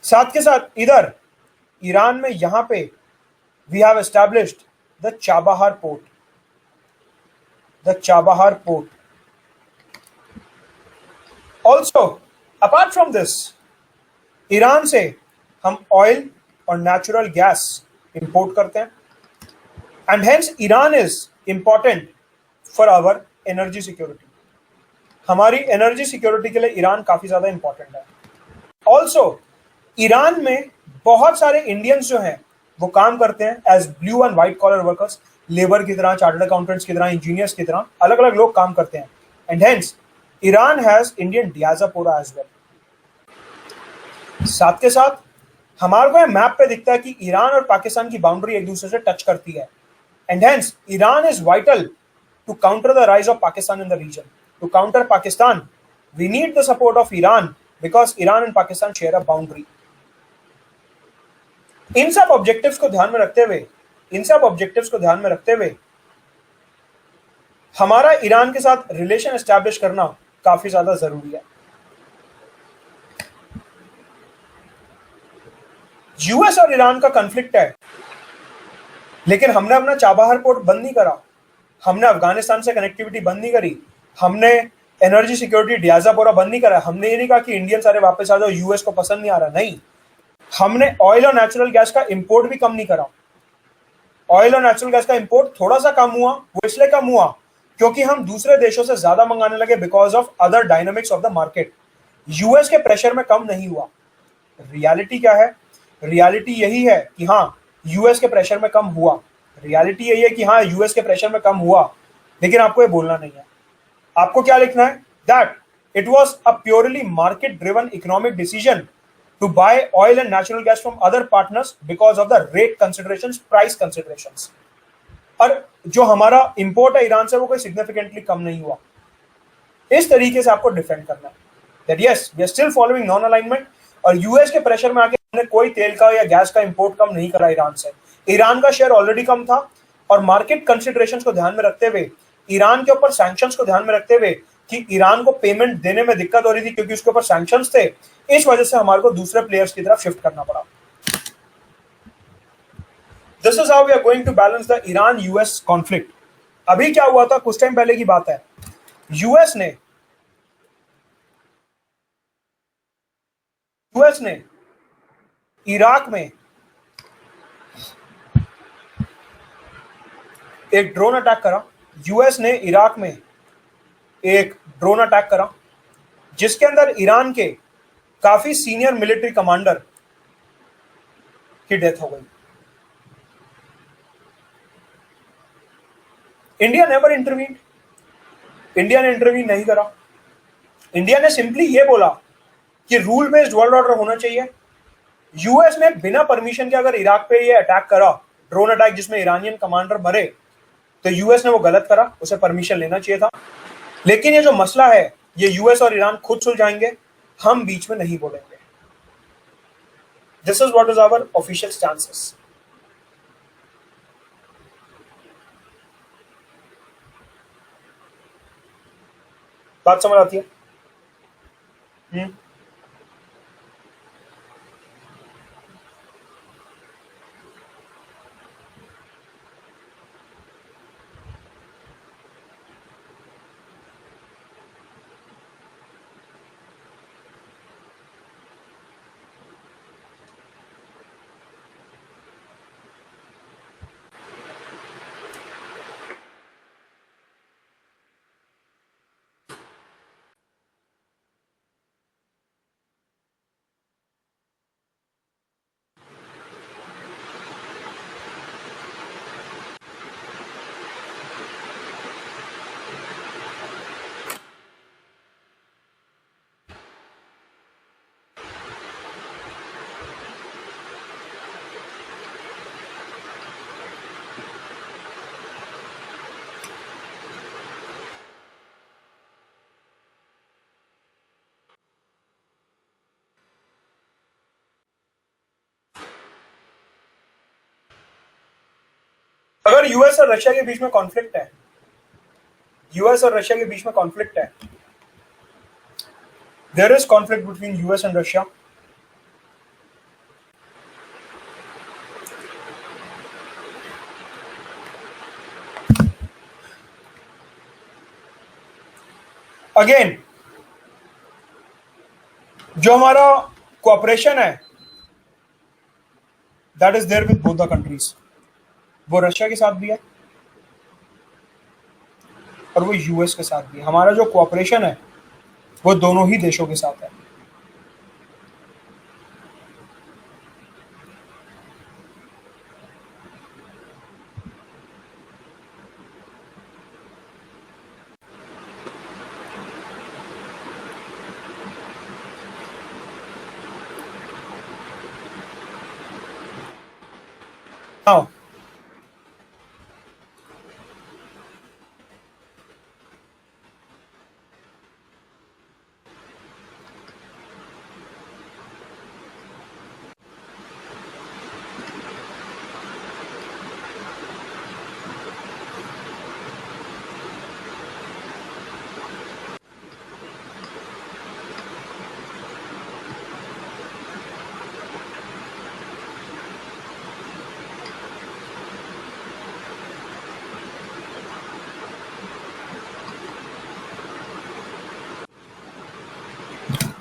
साथ के साथ इधर ईरान में यहां पे we have established the Chabahar port. Also apart from this, Iran से हम ऑयल और नेचुरल गैस इंपोर्ट करते हैं, and hence Iran is important for our energy security. हमारी एनर्जी सिक्योरिटी के लिए ईरान काफी ज्यादा इंपॉर्टेंट है। ऑल्सो ईरान में बहुत सारे इंडियंस जो हैं वो काम करते हैं as blue and white collar workers, labour की तरह, चार्टर्ड अकाउंटेंट्स की तरह, इंजीनियर्स की तरह, अलग अलग लोग काम करते हैं। And hence Iran has Indian diaspora as well. साथ के साथ हमारे को मैप पे दिखता है कि ईरान और पाकिस्तान की बाउंड्री एक दूसरे से टच करती है, and hence Iran is vital to counter the rise of Pakistan in the region. To counter Pakistan we need the support of Iran because Iran and Pakistan share a boundary. इन सब ऑब्जेक्टिव्स को ध्यान में रखते हुए हमारा ईरान के साथ रिलेशन एस्टैब्लिश करना काफी ज्यादा जरूरी है। यूएस और ईरान का कॉन्फ्लिक्ट है, लेकिन हमने अपना चाबहार पोर्ट बंद नहीं करा, हमने अफगानिस्तान से कनेक्टिविटी बंद नहीं करी, हमने एनर्जी सिक्योरिटी डियास्पोरा बंद नहीं करा। हमने ये नहीं कहा कि इंडियन सारे वापस आ जाओ, यूएस को पसंद नहीं आ रहा, नहीं। हमने ऑयल और नेचुरल गैस का इंपोर्ट भी कम नहीं करा। ऑयल और नेचुरल गैस का इंपोर्ट थोड़ा सा कम हुआ, वो इसलिए कम हुआ क्योंकि हम दूसरे देशों से ज्यादा मंगाने लगे because of other dynamics of the market. US के प्रेशर में कम नहीं हुआ। रियलिटी क्या है? रियलिटी यही है कि हाँ, यूएस के प्रेशर में कम हुआ। लेकिन आपको ये बोलना नहीं है। आपको क्या लिखना है? That it was a purely market driven economic decision to buy oil and natural gas from other partners because of the rate considerations, price considerations। और जो हमारा इंपोर्ट है ईरान से वो कोई सिग्निफिकेंटली कम नहीं हुआ। इस तरीके से आपको डिफेंड करना है that yes, we are still following non alignment, और यूएस के प्रेशर में आके हमने कोई तेल का या गैस का इंपोर्ट कम नहीं करा ईरान से। ईरान का शेयर ऑलरेडी कम था, और मार्केट कंसिडरेशंस को ध्यान में रखते हुए, ईरान के ऊपर सैंक्शंस को ध्यान में रखते हुए कि ईरान को पेमेंट देने में दिक्कत हो रही थी क्योंकि उसके ऊपर सैंक्शंस थे, इस वजह से हमारे को दूसरे प्लेयर्स की तरफ शिफ्ट करना पड़ा। This is how we are going to balance the Iran US conflict. अभी क्या हुआ था, कुछ टाइम पहले की बात है, यूएस ने इराक में एक ड्रोन अटैक करा। यूएस ने इराक में एक ड्रोन अटैक करा जिसके अंदर ईरान के काफी सीनियर मिलिट्री कमांडर की डेथ हो गई। इंडिया नेवर इंटरवीन, इंडिया ने इंटरवीन नहीं करा। इंडिया ने सिंपली ये बोला कि रूल बेस्ड वर्ल्ड ऑर्डर होना चाहिए। यूएस ने बिना परमिशन के अगर इराक पे ये अटैक करा, ड्रोन अटैक जिसमें ईरानियन कमांडर मरे, तो यूएस ने वो गलत करा, उसे परमिशन लेना चाहिए था। लेकिन ये जो मसला है ये यूएस और ईरान खुद सुलझाएंगे, हम बीच में नहीं बोलेंगे। This is what is our official stances. बात समझ आती है? अगर यूएस और रशिया के बीच में कॉन्फ्लिक्ट है, यूएस और रशिया के बीच में कॉन्फ्लिक्ट है, there is conflict between US and Russia, again जो हमारा कोऑपरेशन है that is there with both the countries, वो रशिया के साथ भी है और वो यूएस के साथ भी है। हमारा जो कोऑपरेशन है वो दोनों ही देशों के साथ है। नाउ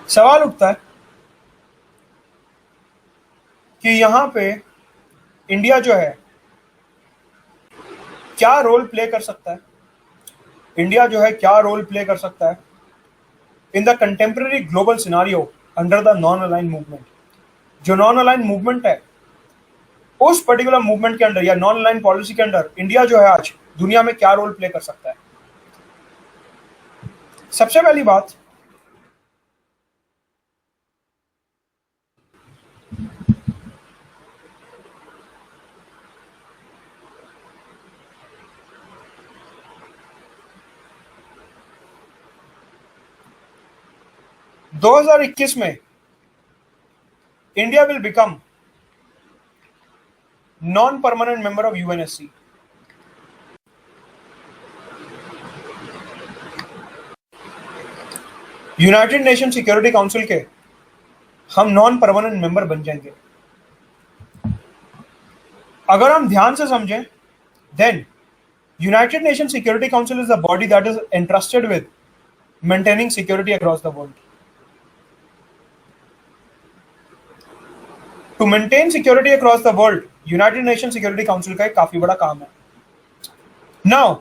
सवाल उठता है कि यहां पे इंडिया जो है क्या रोल प्ले कर सकता है, इंडिया जो है क्या रोल प्ले कर सकता है in the contemporary global scenario under the non align movement. जो नॉन अलाइन मूवमेंट है उस पर्टिकुलर मूवमेंट के अंडर या नॉन अलाइन पॉलिसी के अंदर इंडिया जो है आज दुनिया में क्या रोल प्ले कर सकता है। सबसे पहली बात, दो 2021 में India will become non permanent member of UNSC. United Nation Security council के हम नॉन परमानेंट मेंबर बन जाएंगे। अगर हम ध्यान से समझें, then United Nation Security Council is the body that is entrusted with maintaining security across the world. To maintain security across the world United Nation Security Council का एक काफी बड़ा काम है। नाउ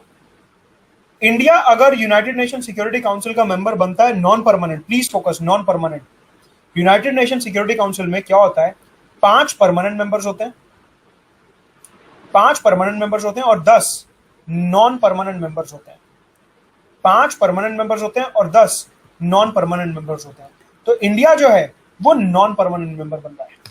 इंडिया अगर यूनाइटेड नेशन सिक्योरिटी काउंसिल का मेंबर बनता है non permanent, please focus, non permanent. United Nation Security Council में क्या होता है, 5 परमानेंट मेंबर्स होते हैं, 5 परमानेंट मेंबर्स होते हैं और 10 नॉन परमानेंट मेंबर्स होते हैं। 5 परमानेंट मेंबर्स होते हैं और 10 नॉन परमानेंट मेंबर्स होते हैं। तो इंडिया जो है वो नॉन परमानेंट मेंबर बन रहा है।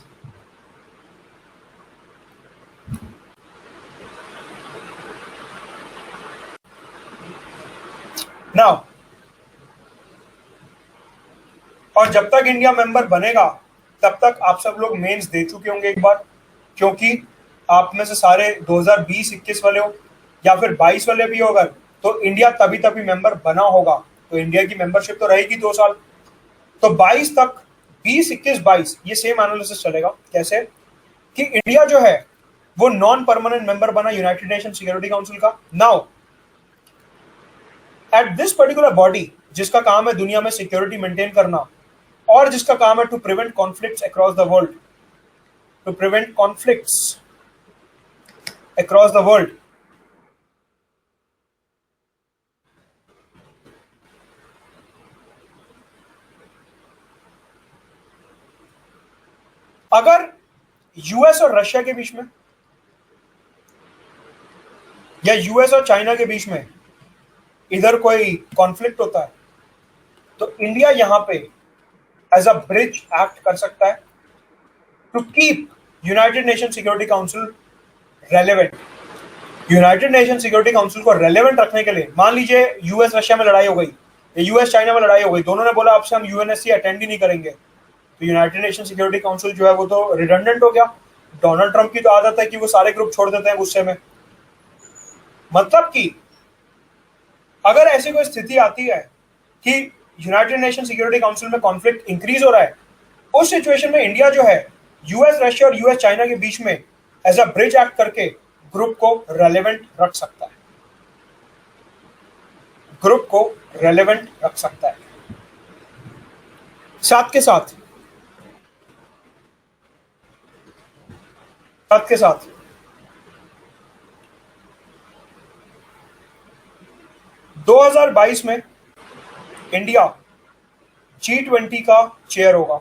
नाउ और जब तक इंडिया मेंबर बनेगा तब तक आप सब लोग मेंस दे चुके होंगे एक बार, क्योंकि आप में से सारे 2020-21 वाले हो या फिर 22 वाले भी होगा, तो इंडिया तभी तभी मेंबर बना होगा। तो इंडिया की मेंबरशिप तो रहेगी 2 साल, तो 22 तक 20-21-22 ये सेम एनालिसिस चलेगा। कैसे कि इंडिया जो है वो नॉन परमानेंट मेंबर बना यूनाइटेड नेशन सिक्योरिटी काउंसिल का। Now at this particular body जिसका काम है दुनिया में सिक्योरिटी मेंटेन करना और जिसका काम है to prevent conflicts across the world, to prevent conflicts across the world, अगर यूएस और रशिया के बीच में या यूएस और चाइना के बीच में इधर कोई कॉन्फ्लिक्ट होता है तो इंडिया यहां पे एज अ ब्रिज एक्ट कर सकता है to keep United Nation Security Council relevant. United Nation Security Council को रेलेवेंट रखने के लिए, मान लीजिए यूएस रशिया में लड़ाई हो गई या यूएस चाइना में लड़ाई हो गई, दोनों ने बोला अब से हम यूएनएससी अटेंड ही नहीं करेंगे, तो यूनाइटेड नेशन सिक्योरिटी काउंसिल जो है वो तो रिडंडेंट हो गया। डोनाल्ड ट्रंप की तो आदत है कि वो सारे ग्रुप छोड़ देते हैं गुस्से में। मतलब कि अगर ऐसी कोई स्थिति आती है कि यूनाइटेड नेशन सिक्योरिटी काउंसिल में कॉन्फ्लिक्ट इंक्रीज हो रहा है, उस सिचुएशन में इंडिया जो है यूएस रशिया और यूएस चाइना के बीच में एज अ ब्रिज एक्ट करके ग्रुप को रेलेवेंट रख सकता है, ग्रुप को रेलेवेंट रख सकता है। साथ के साथ 2022 में इंडिया G20 का चेयर होगा।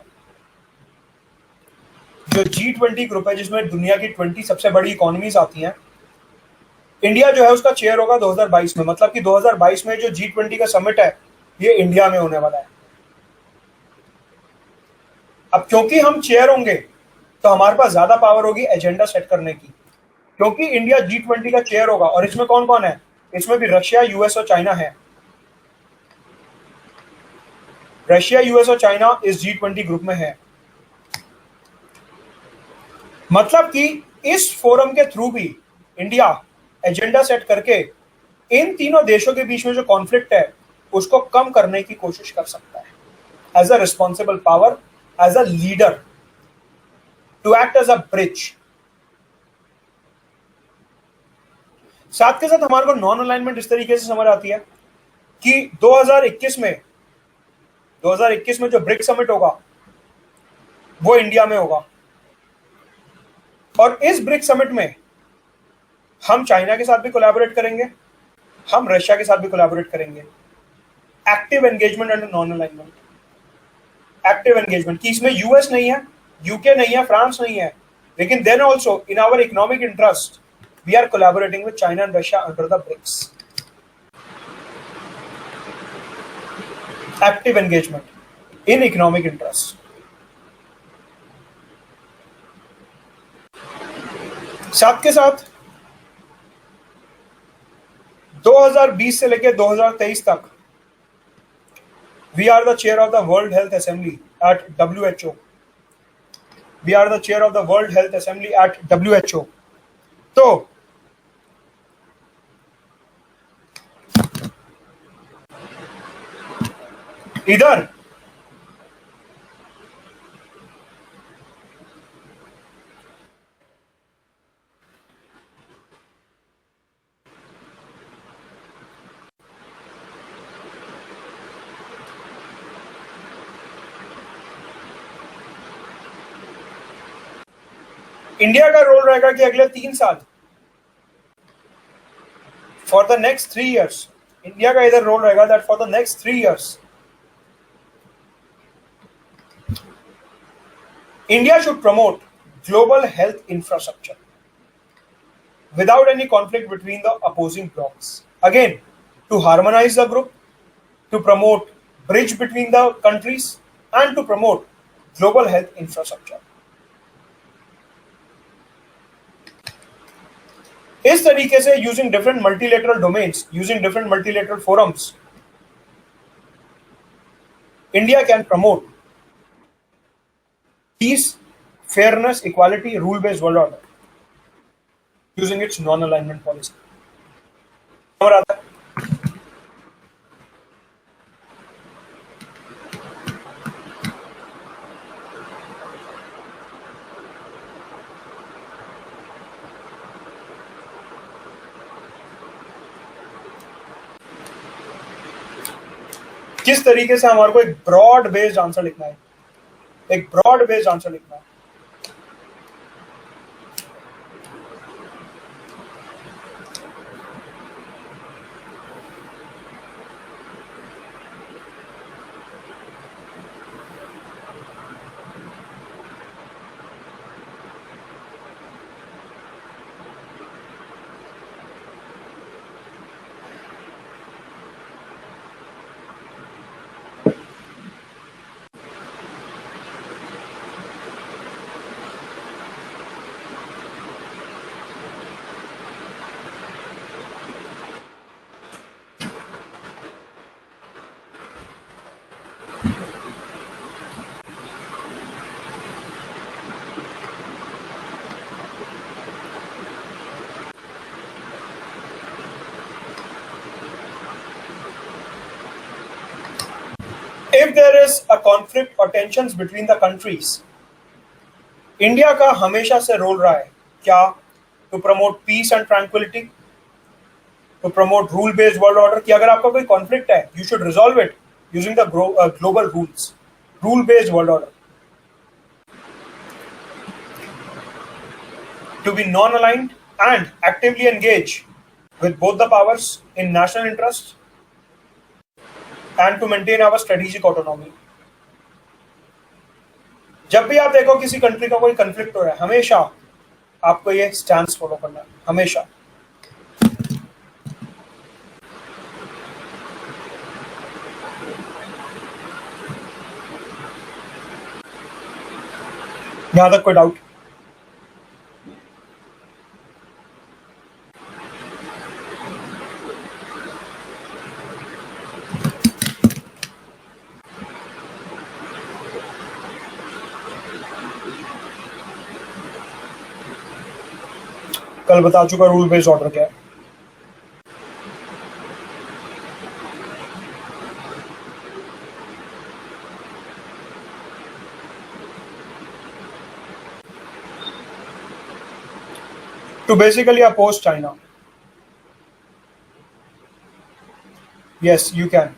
जो G20 ग्रुप है जिसमें दुनिया की 20 सबसे बड़ी इकोनॉमीज आती हैं, इंडिया जो है उसका चेयर होगा 2022 में। मतलब कि 2022 में जो G20 का समिट है ये इंडिया में होने वाला है। अब क्योंकि हम चेयर होंगे तो हमारे पास ज्यादा पावर होगी एजेंडा सेट करने की, क्योंकि इंडिया G20 का चेयर होगा। और इसमें कौन कौन है? इसमें भी रशिया, यूएस और चाइना है। रशिया, यूएस और चाइना इस G20 ग्रुप में है। मतलब कि इस फोरम के थ्रू भी इंडिया एजेंडा सेट करके इन तीनों देशों के बीच में जो कॉन्फ्लिक्ट है उसको कम करने की कोशिश कर सकता है as a responsible power, as a leader, to act as a bridge. साथ के साथ हमारे को नॉन अलाइनमेंट इस तरीके से समझ आती है कि 2021 में जो ब्रिक्स समिट होगा वो इंडिया में होगा। और इस ब्रिक्स समिट में हम चाइना के साथ भी कोलैबोरेट करेंगे, हम रशिया के साथ भी कोलैबोरेट करेंगे। Active engagement and non alignment. Active engagement कि इसमें यूएस नहीं है, यूके नहीं है, फ्रांस नहीं है, लेकिन then also in our economic interest we are collaborating with China and Russia under the BRICS. Active engagement in economic interest. साथ के साथ 2020 से लेकर 2023 तक we are the chair of the World Health Assembly at WHO. We are the chair of the World Health Assembly at WHO. तो इधर इंडिया का रोल रहेगा कि अगले 3 साल, for the next 3 years, India का इधर रोल रहेगा that for the next 3 years India should promote global health infrastructure without any conflict between the opposing blocs. Again, to harmonize the group, to promote bridge between the countries, and to promote global health infrastructure. इस तरीके से using different multilateral domains, using different multilateral forums, India can promote peace, fairness, equality, rule-based world order using its non-alignment policy. और आता है किस तरीके से हमारे को एक ब्रॉड बेस्ड आंसर लिखना है, एक ब्रॉड बेस्ड आंसर लिखना है। if there is a conflict or tensions between the countries, India का हमेशा से रोल रहा है क्या? To promote peace and tranquility, to promote rule based world order, कि अगर आपका कोई कॉन्फ्लिक्ट है you should resolve it using the global rules, rule based world order. To be non-aligned and actively engage with both the powers in national interest and to maintain our strategic autonomy. जब भी आप देखो किसी कंट्री का कोई कंफ्लिक्ट हो रहा है, हमेशा आपको ये स्टैंस फॉलो करना है, हमेशा. यहां तक कोई डाउट? कल बता चुका रूल बेस्ड ऑर्डर क्या है. To basically oppose China. Yes, you can.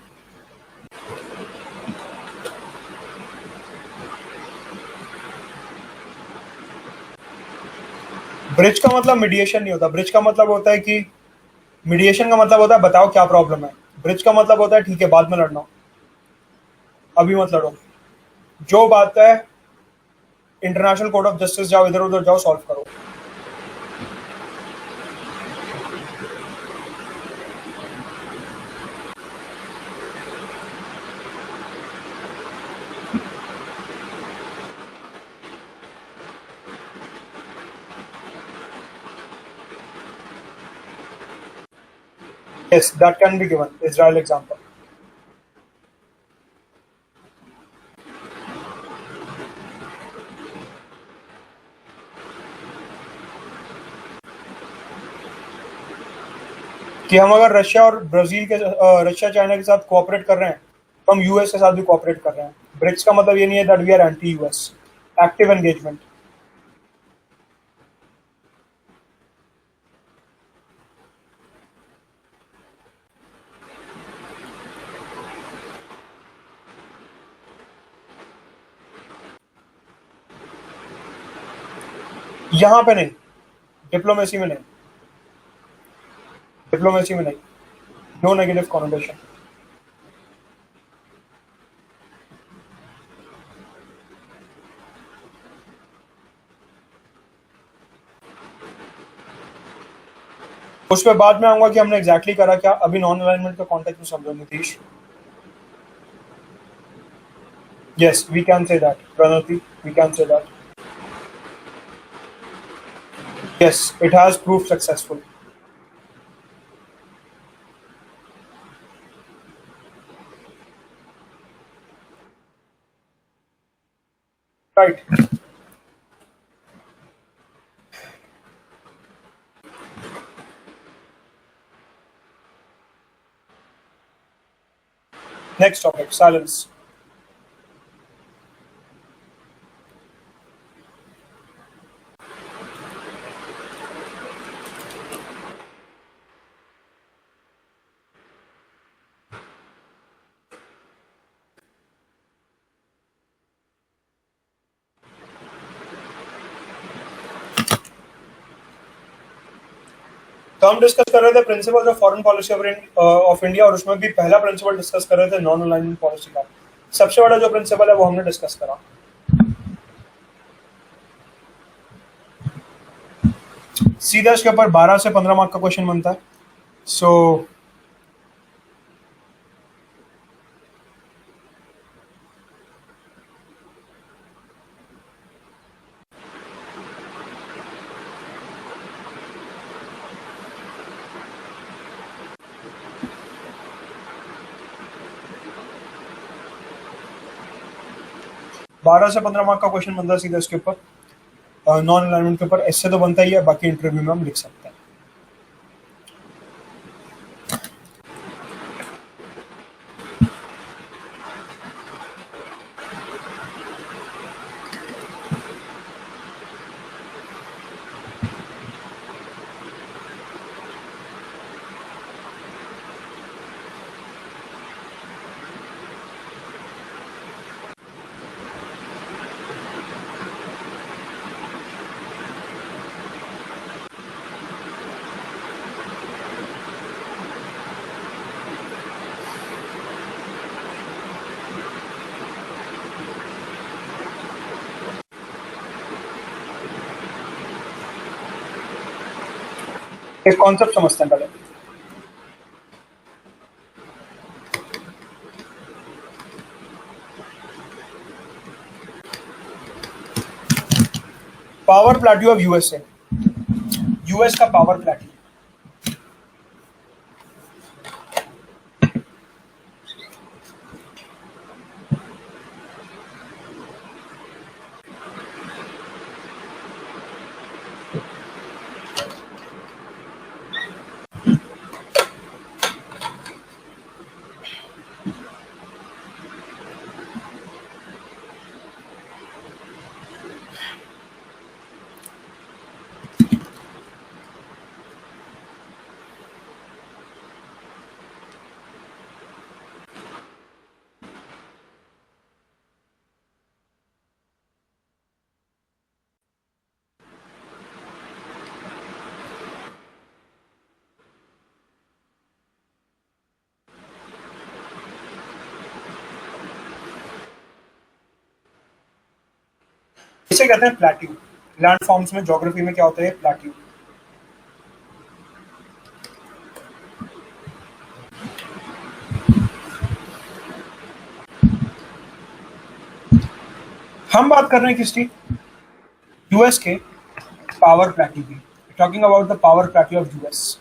Bridge का मतलब मीडिएशन नहीं होता. ब्रिज का मतलब होता है कि मीडिएशन का मतलब होता है बताओ क्या प्रॉब्लम है. ब्रिज का मतलब होता है ठीक है बाद में लड़ना, अभी मत लड़ो. जो बात है इंटरनेशनल कोर्ट ऑफ जस्टिस जाओ, इधर उधर जाओ, सॉल्व करो. Yes, that can be given. Israel example. कि हम अगर रशिया और ब्राजील के रशिया चाइना के साथ कोऑपरेट कर रहे हैं तो हम यूएस के साथ भी कोऑपरेट कर रहे हैं. ब्रिक्स का मतलब ये नहीं है that we are anti US. Active engagement. यहां पे नहीं, डिप्लोमेसी में नहीं, डिप्लोमेसी में नहीं. No negative connotation. उस पर बाद में आऊंगा कि हमने एग्जैक्टली करा क्या. अभी नॉन अलाइनमेंट का कॉन्टेक्ट में समझो Nitish. Yes, we can say that. Pranati, we can say that. Yes, it has proved successful. Right. Next topic, silence. तो हम डिस्कस कर रहे थे principle of foreign policy of India, और उसमें भी पहला प्रिंसिपल डिस्कस कर रहे थे नॉन अलाइनमेंट पॉलिसी का. सबसे बड़ा जो प्रिंसिपल है वो हमने डिस्कस करा. सीधा इसके ऊपर 12 से 15 मार्क का क्वेश्चन बनता है. सो बारह से 15 मार्क का क्वेश्चन बनता है सीधा इसके ऊपर. नॉन अलाइनमेंट के ऊपर ऐसे तो बनता ही है, बाकी इंटरव्यू में हम लिख सकते हैं. एक कॉन्सेप्ट समझते हैं पहले। Power plateau of USA, US का पावर प्लाट्यू। इसे कहते हैं प्लाट्यू। लैंड फॉर्म्स में ज्योग्राफी में क्या होता है? प्लाट्यू। हम बात कर रहे हैं किसकी? यूएस के पावर प्लाट्यू की। Talking about the power plateau of US.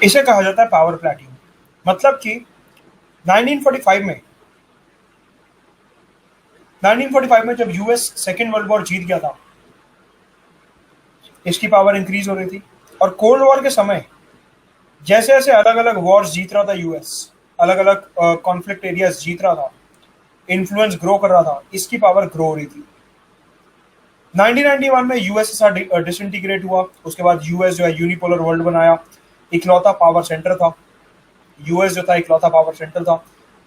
इसे कहा जाता है पावर प्लाट्यू। मतलब कि 1945 में 1945 में जब यूएस सेकेंड वर्ल्ड वॉर जीत गया था, इसकी पावर इंक्रीज हो रही थी। और कोल्ड वॉर के समय जैसे जैसे अलग अलग वॉर्स जीत रहा था यूएस, अलग अलग कॉन्फ्लिक्ट एरियाज जीत रहा था, इन्फ्लुएंस ग्रो कर रहा था, इसकी पावर ग्रो हो रही थी। 1991 में यूएस के साथ डिसइंटीग्रेट हुआ। उसके बाद यूएस जो है यूनिपोलर वर्ल्ड बनाया, इकलौता पावर सेंटर था। यूएस जो था इकलौता पावर सेंटर था,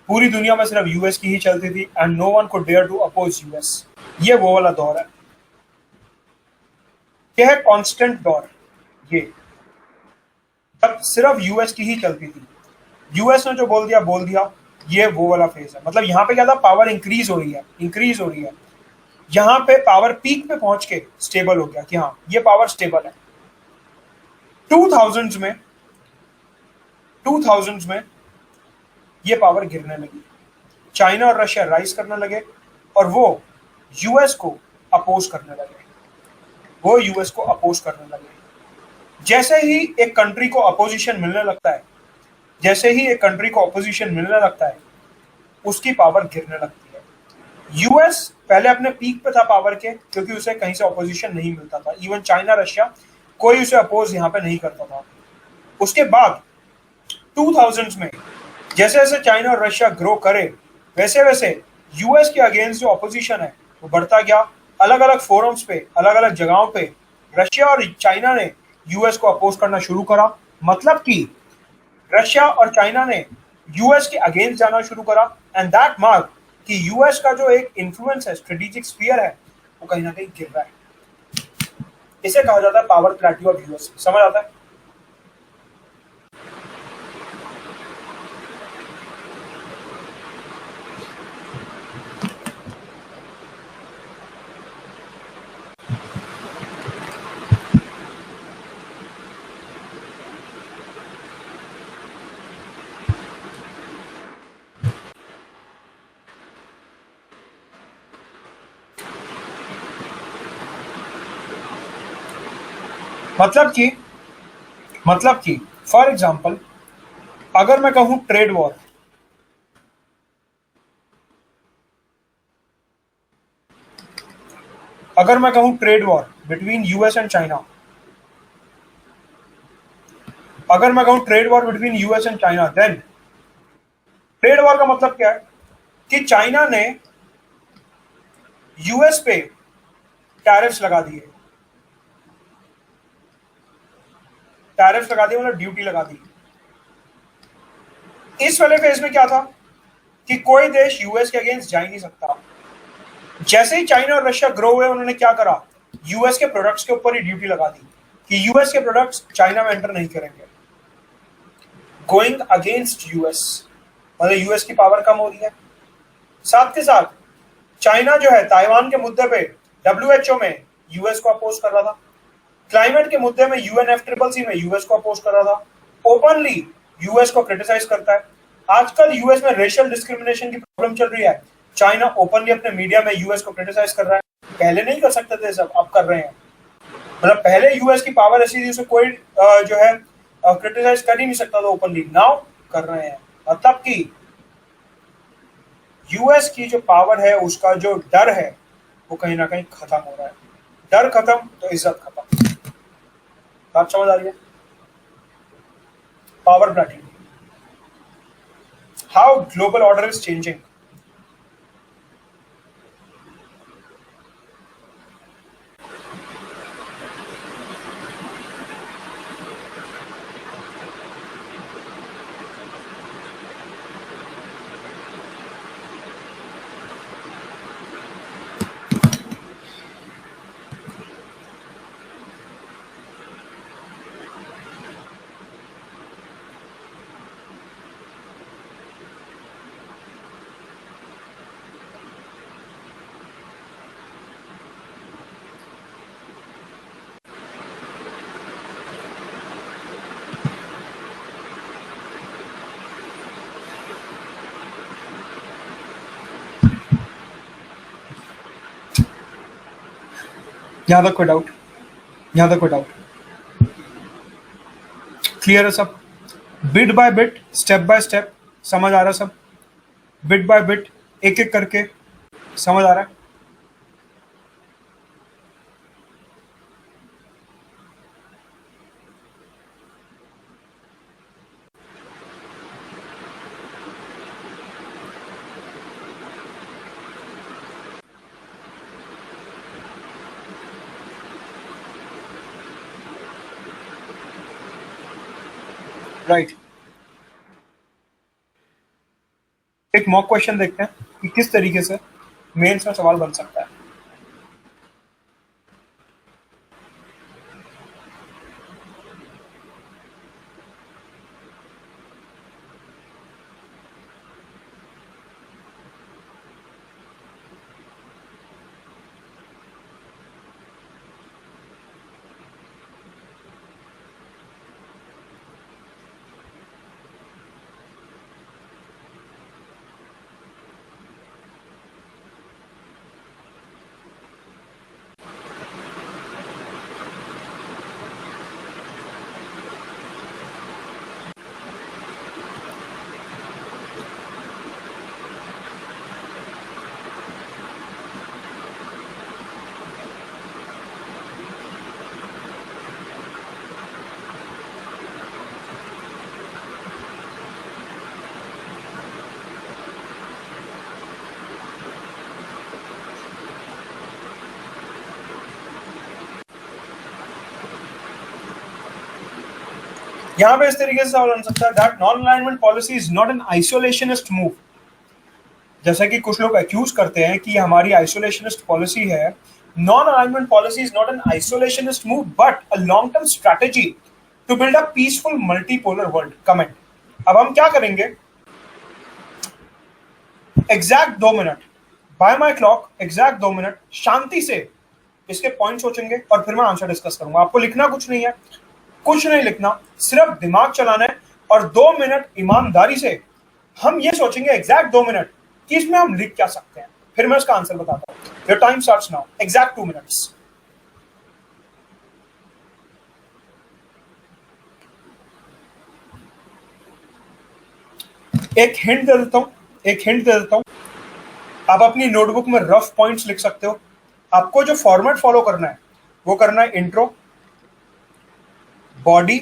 पूरी दुनिया में सिर्फ यूएस की ही चलती थी and no one could dare to oppose US. ये वो वाला दौर है, यह है कांस्टेंट दौर। ये तब सिर्फ यूएस की ही चलती थी, यूएस ने जो बोल दिया, ये वो वाला फेज है। मतलब यहाँ पे क्या था? पावर इंक्रीज हो रही है। यहाँ पे पावर पीक पे पहुंच के स्टेबल हो गया कि हाँ ये पावर स्टेबल है। 2000s में ये पावर गिरने लगी। चाइना और रशिया राइज करने लगे और वो यूएस को अपोज करने लगे। जैसे ही एक कंट्री को अपोजिशन मिलने लगता है, उसकी पावर गिरने लगती है। यूएस पहले अपने पीक पे था पावर के, क्योंकि उसे कहीं से अपोजिशन नहीं मिलता था। इवन चाइना रशिया कोई उसे अपोज यहाँ पे नहीं करता था। उसके बाद 2000s में जैसे जैसे चाइना और रशिया ग्रो करे, वैसे वैसे यूएस के अगेंस्ट जो अपोजिशन है वो बढ़ता गया। अलग अलग फोरम्स पे, अलग अलग जगहों पे रशिया और चाइना ने यूएस को अपोज करना शुरू करा। मतलब कि रशिया और चाइना ने यूएस के अगेंस्ट जाना शुरू करा, एंड दैट मार्क कि यूएस का जो एक इन्फ्लुएंस है, स्ट्रेटेजिक स्फीयर है, वो कहीं ना कहीं गिर रहा है। इसे कहा जाता है पावर प्लेट्यू ऑफ यूएस। समझ आता है? मतलब कि फॉर एग्जाम्पल, अगर मैं कहूं trade war, between US and China, then trade war का मतलब क्या है कि चाइना ने यूएस पे टैरिफ्स लगा दिए, मतलब ड्यूटी लगा दी। इस वाले फेज में क्या था कि कोई देश यूएस के अगेंस्ट जा ही नहीं सकता। जैसे ही चाइना और रशिया ग्रो हुए, उन्होंने क्या करा, यूएस के प्रोडक्ट्स के ऊपर ही ड्यूटी लगा दी कि यूएस के प्रोडक्ट्स चाइना में एंटर नहीं करेंगे। गोइंग अगेंस्ट यूएस, मतलब यूएस की पावर कम हो रही है। साथ के साथ चाइना जो है ताइवान के मुद्दे पे डब्ल्यूएचओ में यूएस को अपोज कर रहा था, क्लाइमेट के मुद्दे में यूएनएफसीसीसी में यूएस को अपोज कर रहा था, ओपनली यूएस को क्रिटिसाइज करता है। आजकल यूएस में रेशियल डिस्क्रिमिनेशन की प्रॉब्लम चल रही है, चाइना ओपनली अपने मीडिया में यूएस को क्रिटिसाइज कर रहा है। पहले नहीं कर सकते थे सब, अब कर रहे हैं। मतलब पहले यूएस की पावर ऐसी थी, उसे कोई जो है क्रिटिसाइज कर ही नहीं सकता था ओपनली, नाउ कर रहे हैं। मतलब कि यूएस की जो पावर है, उसका जो डर है, वो कहीं ना कहीं खत्म हो रहा है। डर खत्म तो इज्जत खत्म। बात समझ आ रही है? Power plating, how global order is changing. यहां तक कोई डाउट? क्लियर है सब? Bit by bit, step by step, समझ आ रहा है सब? बिट बाय बिट, एक एक करके समझ आ रहा है? राइट। एक मॉक क्वेश्चन देखते हैं कि किस तरीके से मेंस में सवाल बन सकता है। यहां पे इस तरीके से सवाल बन सकता है, that non alignment policy is not an isolationist move. जैसा कि कुछ लोग एक्यूज करते हैं कि हमारी आइसोलेशनिस्ट पॉलिसी है। Non alignment policy is not an isolationist move but a long term strategy to build a peaceful multipolar world. Comment. अब हम क्या करेंगे, exact 2 minute by my clock, exact 2 minute शांति से इसके पॉइंट सोचेंगे और फिर मैं आंसर डिस्कस करूंगा। आपको लिखना कुछ नहीं है, कुछ नहीं लिखना, सिर्फ दिमाग चलाना है। और 2 मिनट ईमानदारी से हम ये सोचेंगे एग्जैक्ट 2 मिनट कि इसमें हम लिख क्या सकते हैं, फिर मैं उसका आंसर बताता हूं। Your time starts now, exact 2 minutes. एक हिंट दे देता हूं, एक हिंट दे देता हूं। आप अपनी नोटबुक में रफ पॉइंट्स लिख सकते हो। आपको जो फॉर्मेट फॉलो करना है वो करना है इंट्रो, बॉडी,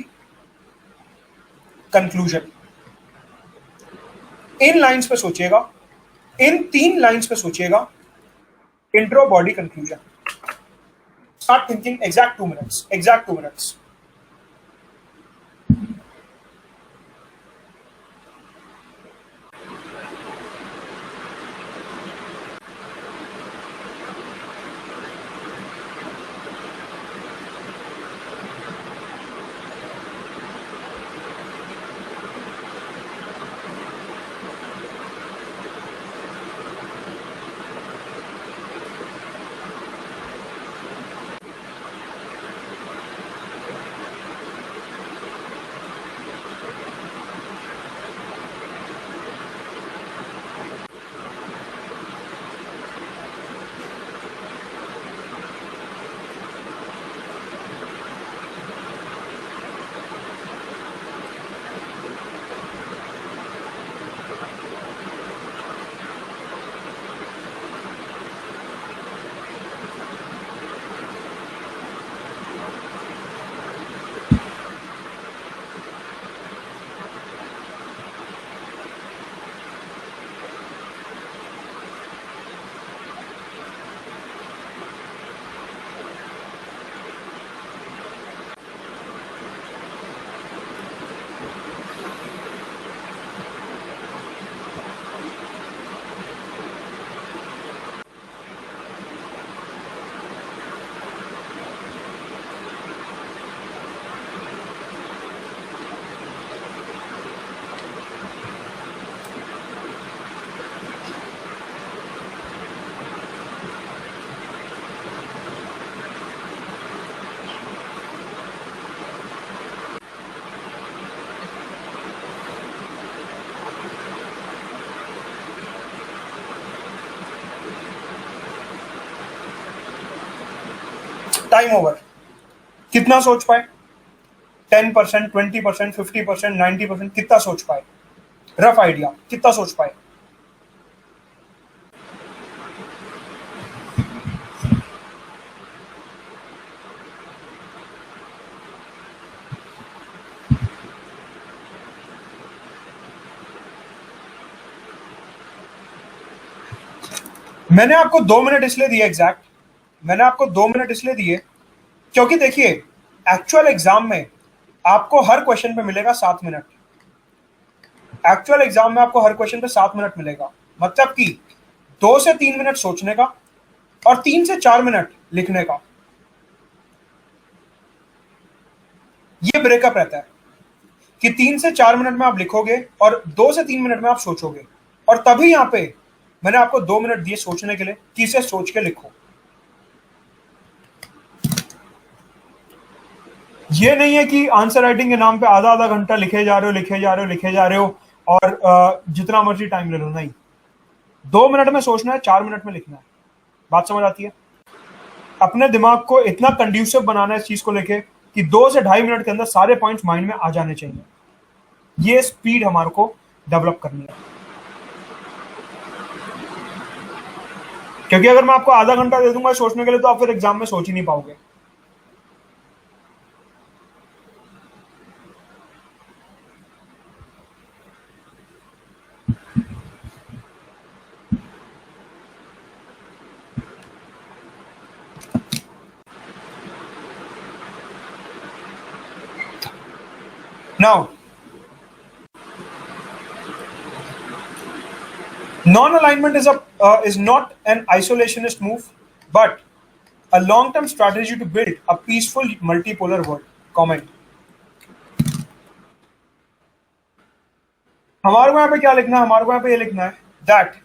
कंक्लूजन। इन लाइंस पे सोचिएगा, इन 3 लाइंस पे सोचिएगा, intro, body, conclusion. Start thinking, exact 2 minutes, exact 2 minutes. Time over. कितना सोच पाए? 10%, 20%, 50%, 90%, कितना सोच पाए? रफ आइडिया कितना सोच पाए? मैंने आपको 2 मिनट इसलिए दिए एग्जैक्ट, मैंने आपको 2 मिनट इसलिए दिए क्योंकि देखिए, एक्चुअल एग्जाम में आपको हर क्वेश्चन पे मिलेगा 7 मिनट। एक्चुअल एग्जाम में आपको हर क्वेश्चन पे 7 मिनट मिलेगा, मतलब कि 2 से 3 मिनट सोचने का और 3 से 4 मिनट लिखने का। ये ब्रेकअप रहता है कि 3 से 4 मिनट में आप लिखोगे और 2 से 3 मिनट में आप सोचोगे। और तभी यहां पे मैंने आपको 2 मिनट दिए सोचने के लिए कि इसे सोच के लिखो। ये नहीं है कि आंसर राइटिंग के नाम पे आधा आधा घंटा लिखे जा रहे हो, लिखे जा रहे हो, लिखे जा रहे हो और जितना मर्जी टाइम ले लो। नहीं, 2 मिनट में सोचना है, 4 मिनट में लिखना है। बात समझ आती है? अपने दिमाग को इतना कंड्यूसिव बनाना है इस चीज को लेके कि 2 से 2.5 मिनट के अंदर सारे पॉइंट्स माइंड में आ जाने चाहिए। ये स्पीड हमारे को डेवलप करनी है, क्योंकि अगर मैं आपको आधा घंटा दे दूंगा सोचने के लिए तो आप फिर एग्जाम में सोच ही नहीं पाओगे। Now, non-alignment is not an isolationist move, but a long-term strategy to build a peaceful multipolar world. Comment. हमारे को यहाँ पे क्या लिखना है? हमारे को यहाँ पे ये लिखना है that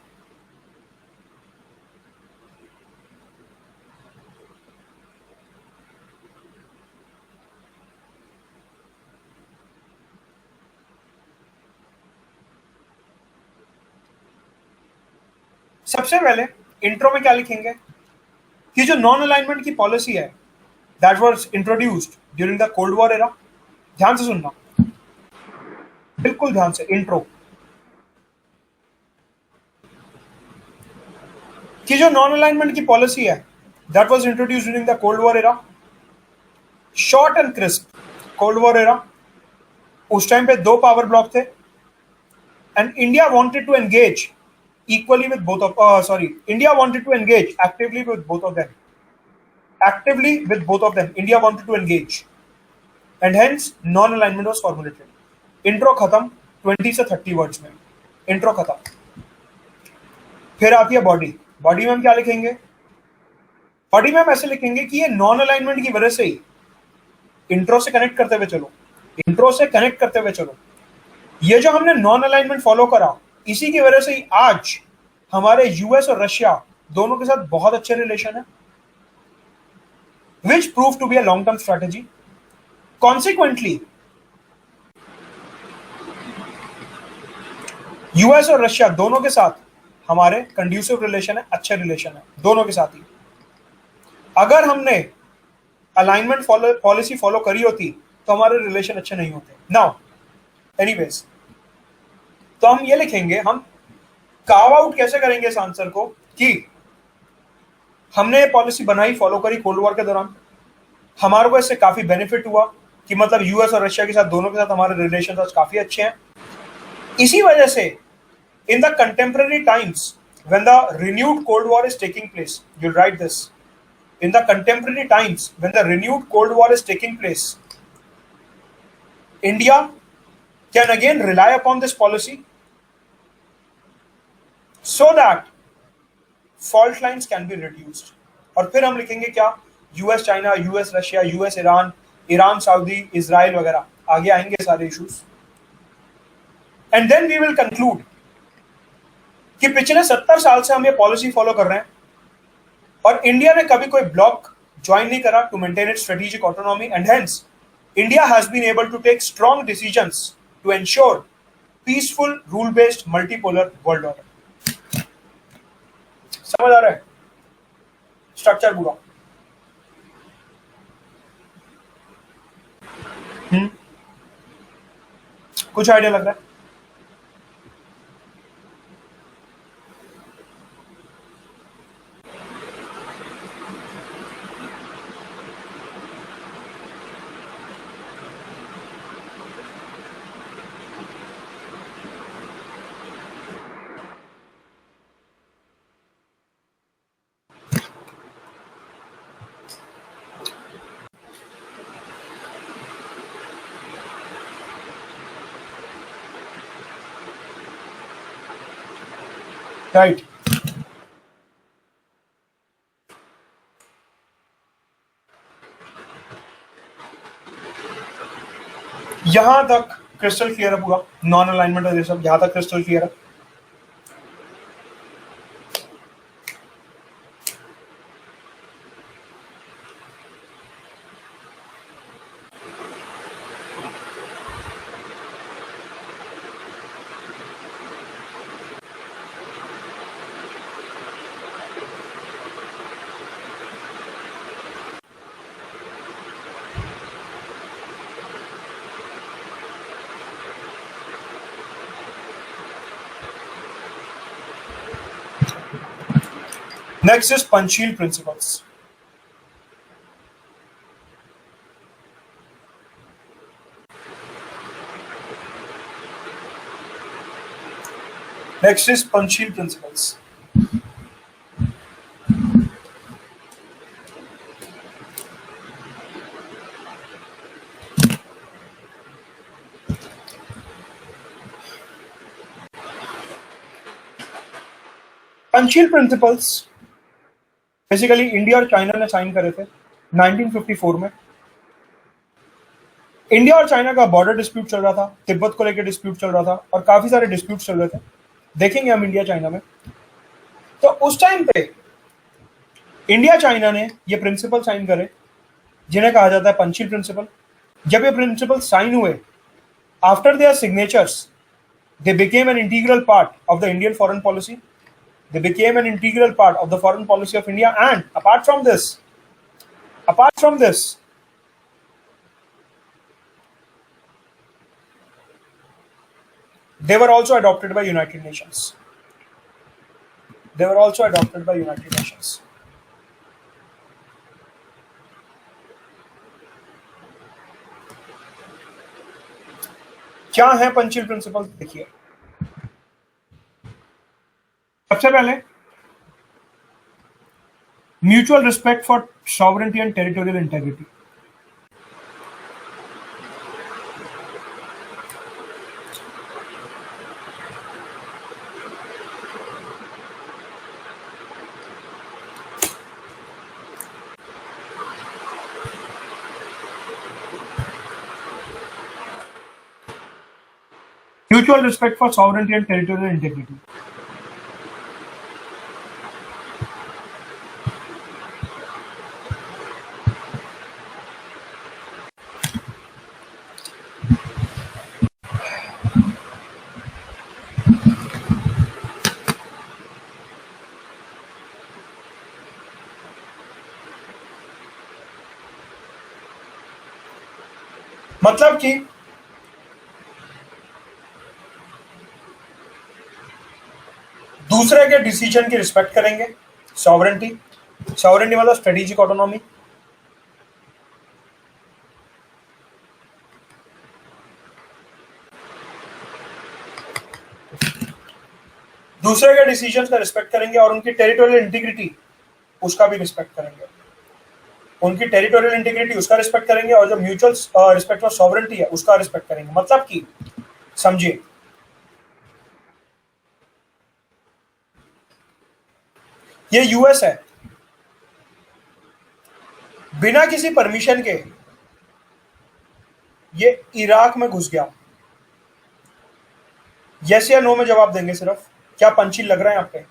सबसे पहले इंट्रो में क्या लिखेंगे कि जो नॉन अलाइनमेंट की पॉलिसी है that was introduced during the cold war era, ध्यान से सुनना, बिल्कुल ध्यान से, इंट्रो, कि जो नॉन अलाइनमेंट की पॉलिसी है that was introduced during the cold war era, short and crisp. Cold war era, उस टाइम पे दो पावर ब्लॉक थे and India wanted to engage equally with both of India wanted to engage actively with both of them. India wanted to engage and hence non-alignment was formulated. Intro खत्म 20 से 30 वर्ड्स में, इंट्रो खत्म। फिर आती है बॉडी। बॉडी में हम क्या लिखेंगे? बॉडी में हम ऐसे लिखेंगे कि ये नॉन अलाइनमेंट की वजह से ही, इंट्रो से कनेक्ट करते हुए चलो, ये जो हमने नॉन अलाइनमेंट फॉलो करा, इसी की वजह से ही आज हमारे यूएस और रशिया दोनों के साथ बहुत अच्छे रिलेशन है, which proved to be a long term strategy. Consequently, US और रशिया दोनों के साथ हमारे कंड्यूसिव रिलेशन है, अच्छे रिलेशन है दोनों के साथ ही। अगर हमने अलाइनमेंट पॉलिसी फॉलो करी होती तो हमारे रिलेशन अच्छे नहीं होते। नाउ एनीवेज, तो हम ये लिखेंगे, हम कार्व आउट कैसे करेंगे इस आंसर को कि हमने ये पॉलिसी बनाई, फॉलो करी कोल्ड वॉर के दौरान, हमारे को इससे काफी बेनिफिट हुआ कि मतलब यूएस और रशिया के साथ दोनों के साथ हमारे रिलेशन आज काफी अच्छे हैं। इसी वजह से इन the contemporary times when the renewed cold war is taking place, you right this, in the contemporary times when the renewed cold war is taking place, India can again rely upon this policy so that fault lines can be reduced. और फिर हम लिखेंगे क्या? US China, US Russia, US Iran, Iran Saudi, Israel वगैरह, आगे आएंगे सारे issues. And then we will conclude कि पिछले 70 साल से हम ये पॉलिसी फॉलो कर रहे हैं और इंडिया ने कभी कोई ब्लॉक ज्वाइन नहीं करा to maintain its strategic autonomy, and hence India has been able to take strong decisions to ensure peaceful rule-based multipolar world order. समझ आ रहा है स्ट्रक्चर पूरा? कुछ आइडिया लग रहा है? राइट। यहां तक क्रिस्टल क्लियर है पूरा, नॉन अलाइनमेंट और ये सब यहां तक क्रिस्टल क्लियर है। Next is Panchsheel principles. Next is Panchsheel principles. Panchsheel principles basically India और चाइना ने साइन करे थे 1954 में। इंडिया और चाइना का बॉर्डर डिस्प्यूट चल रहा था, तिब्बत को लेकर डिस्प्यूट चल रहा था और काफी सारे डिस्प्यूट चल रहे थे, देखेंगे हम इंडिया चाइना में। तो उस टाइम पे इंडिया चाइना ने ये प्रिंसिपल साइन करे जिन्हें कहा जाता है पंचील प्रिंसिपल। जब ये प्रिंसिपल साइन हुए, after their signatures they became an integral part of the Indian foreign policy. They became an integral part of the foreign policy of India. And apart from this, they were also adopted by United Nations. क्या है पंचील प्रिंसिपल? देखिए, सबसे पहले mutual respect for sovereignty and territorial integrity. Mutual respect for sovereignty and territorial integrity. मतलब कि दूसरे के डिसीजन की रिस्पेक्ट करेंगे। सॉवरेंटी मतलब स्ट्रेटेजिक ऑटोनॉमी। दूसरे के डिसीजन का रिस्पेक्ट करेंगे और उनकी टेरिटोरियल इंटीग्रिटी उसका भी रिस्पेक्ट करेंगे। उनकी टेरिटोरियल इंटीग्रिटी उसका रिस्पेक्ट करेंगे और जो म्यूचुअल रिस्पेक्ट फॉर सॉवरेंटी है उसका रिस्पेक्ट करेंगे। मतलब कि समझिए, ये यूएस है, बिना किसी परमिशन के ये इराक में घुस गया। यस या नो में जवाब देंगे सिर्फ। क्या पंचील लग रहा है यहां पे?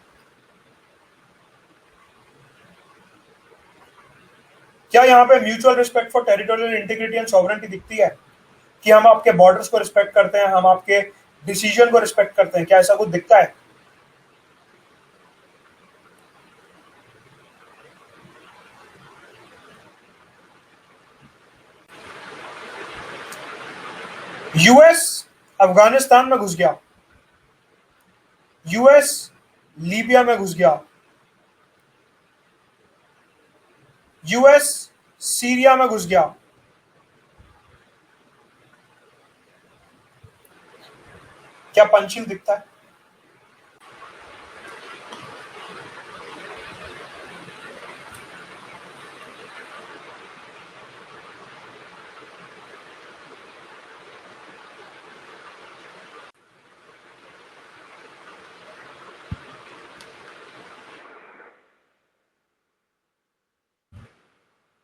क्या यहां पे mutual respect for territorial integrity and sovereignty दिखती है कि हम आपके बॉर्डर्स को रिस्पेक्ट करते हैं, हम आपके डिसीजन को रिस्पेक्ट करते हैं? क्या ऐसा कुछ दिखता है? यूएस अफगानिस्तान में घुस गया, यूएस लीबिया में घुस गया, यूएस सीरिया में घुस गया। क्या पंचील दिखता है?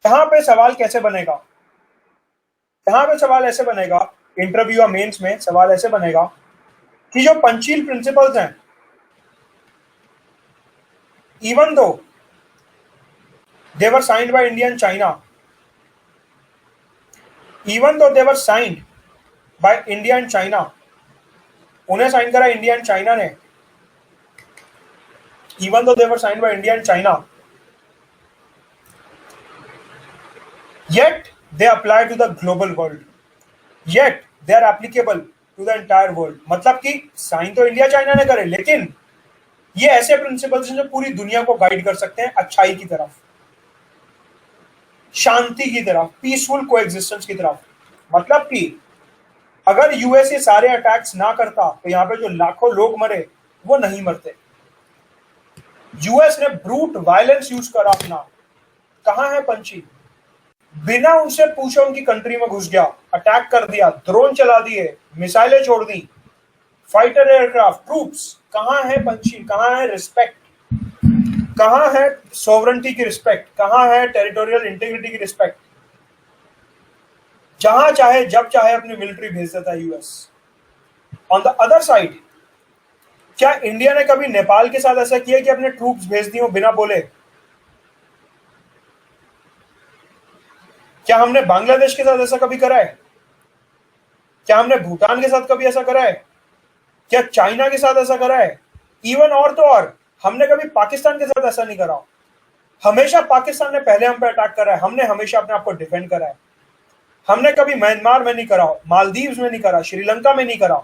यहां पे सवाल कैसे बनेगा? यहां पे सवाल ऐसे बनेगा, इंटरव्यू या मेंस में सवाल ऐसे बनेगा कि जो पंचील प्रिंसिपल्स हैं, even though they were signed by India and China, even though they were signed by India and China, उन्हें साइन करा इंडिया एंड चाइना ने, even though they were signed by India and China, yet they apply to the global world, yet they are applicable to the entire world। मतलब कि साइन तो इंडिया चाइना ने करे, लेकिन ये ऐसे प्रिंसिपल्स हैं जो पूरी दुनिया को गाइड कर सकते हैं अच्छाई की तरफ, शांति की तरफ, पीसफुल कोएग्जिस्टेंस की तरफ। मतलब कि अगर यूएस ये सारे अटैक्स ना करता तो यहाँ पे जो लाखों लोग मरे वो नहीं मरते। यूएस ने ब्रूट वायलेंस यूज करा अपना। कहां है पंची? बिना उनसे पूछे उनकी कंट्री में घुस गया, अटैक कर दिया, ड्रोन चला दिए, मिसाइलें छोड़ दी, फाइटर एयरक्राफ्ट, ट्रूप्स। कहां है पंची? कहां है रिस्पेक्ट? कहां है सोवरेंटी की रिस्पेक्ट, कहां है टेरिटोरियल इंटीग्रिटी की रिस्पेक्ट? जहां चाहे जब चाहे अपनी मिलिट्री भेज देता है US. On the other side, क्या इंडिया ने कभी नेपाल के साथ ऐसा किया कि अपने ट्रूप्स भेज दिए बिना बोले? क्या हमने बांग्लादेश के साथ ऐसा कभी करा है? क्या हमने भूटान के साथ कभी ऐसा करा है? क्या चाइना के साथ ऐसा करा है? इवन और तो और, हमने कभी पाकिस्तान के साथ ऐसा नहीं करा। हमेशा पाकिस्तान ने पहले हम पे अटैक करा है, हमने हमेशा अपने आप को डिफेंड करा है। हमने कभी म्यांमार में नहीं करा, मालदीव्स में नहीं करा, श्रीलंका में नहीं करा।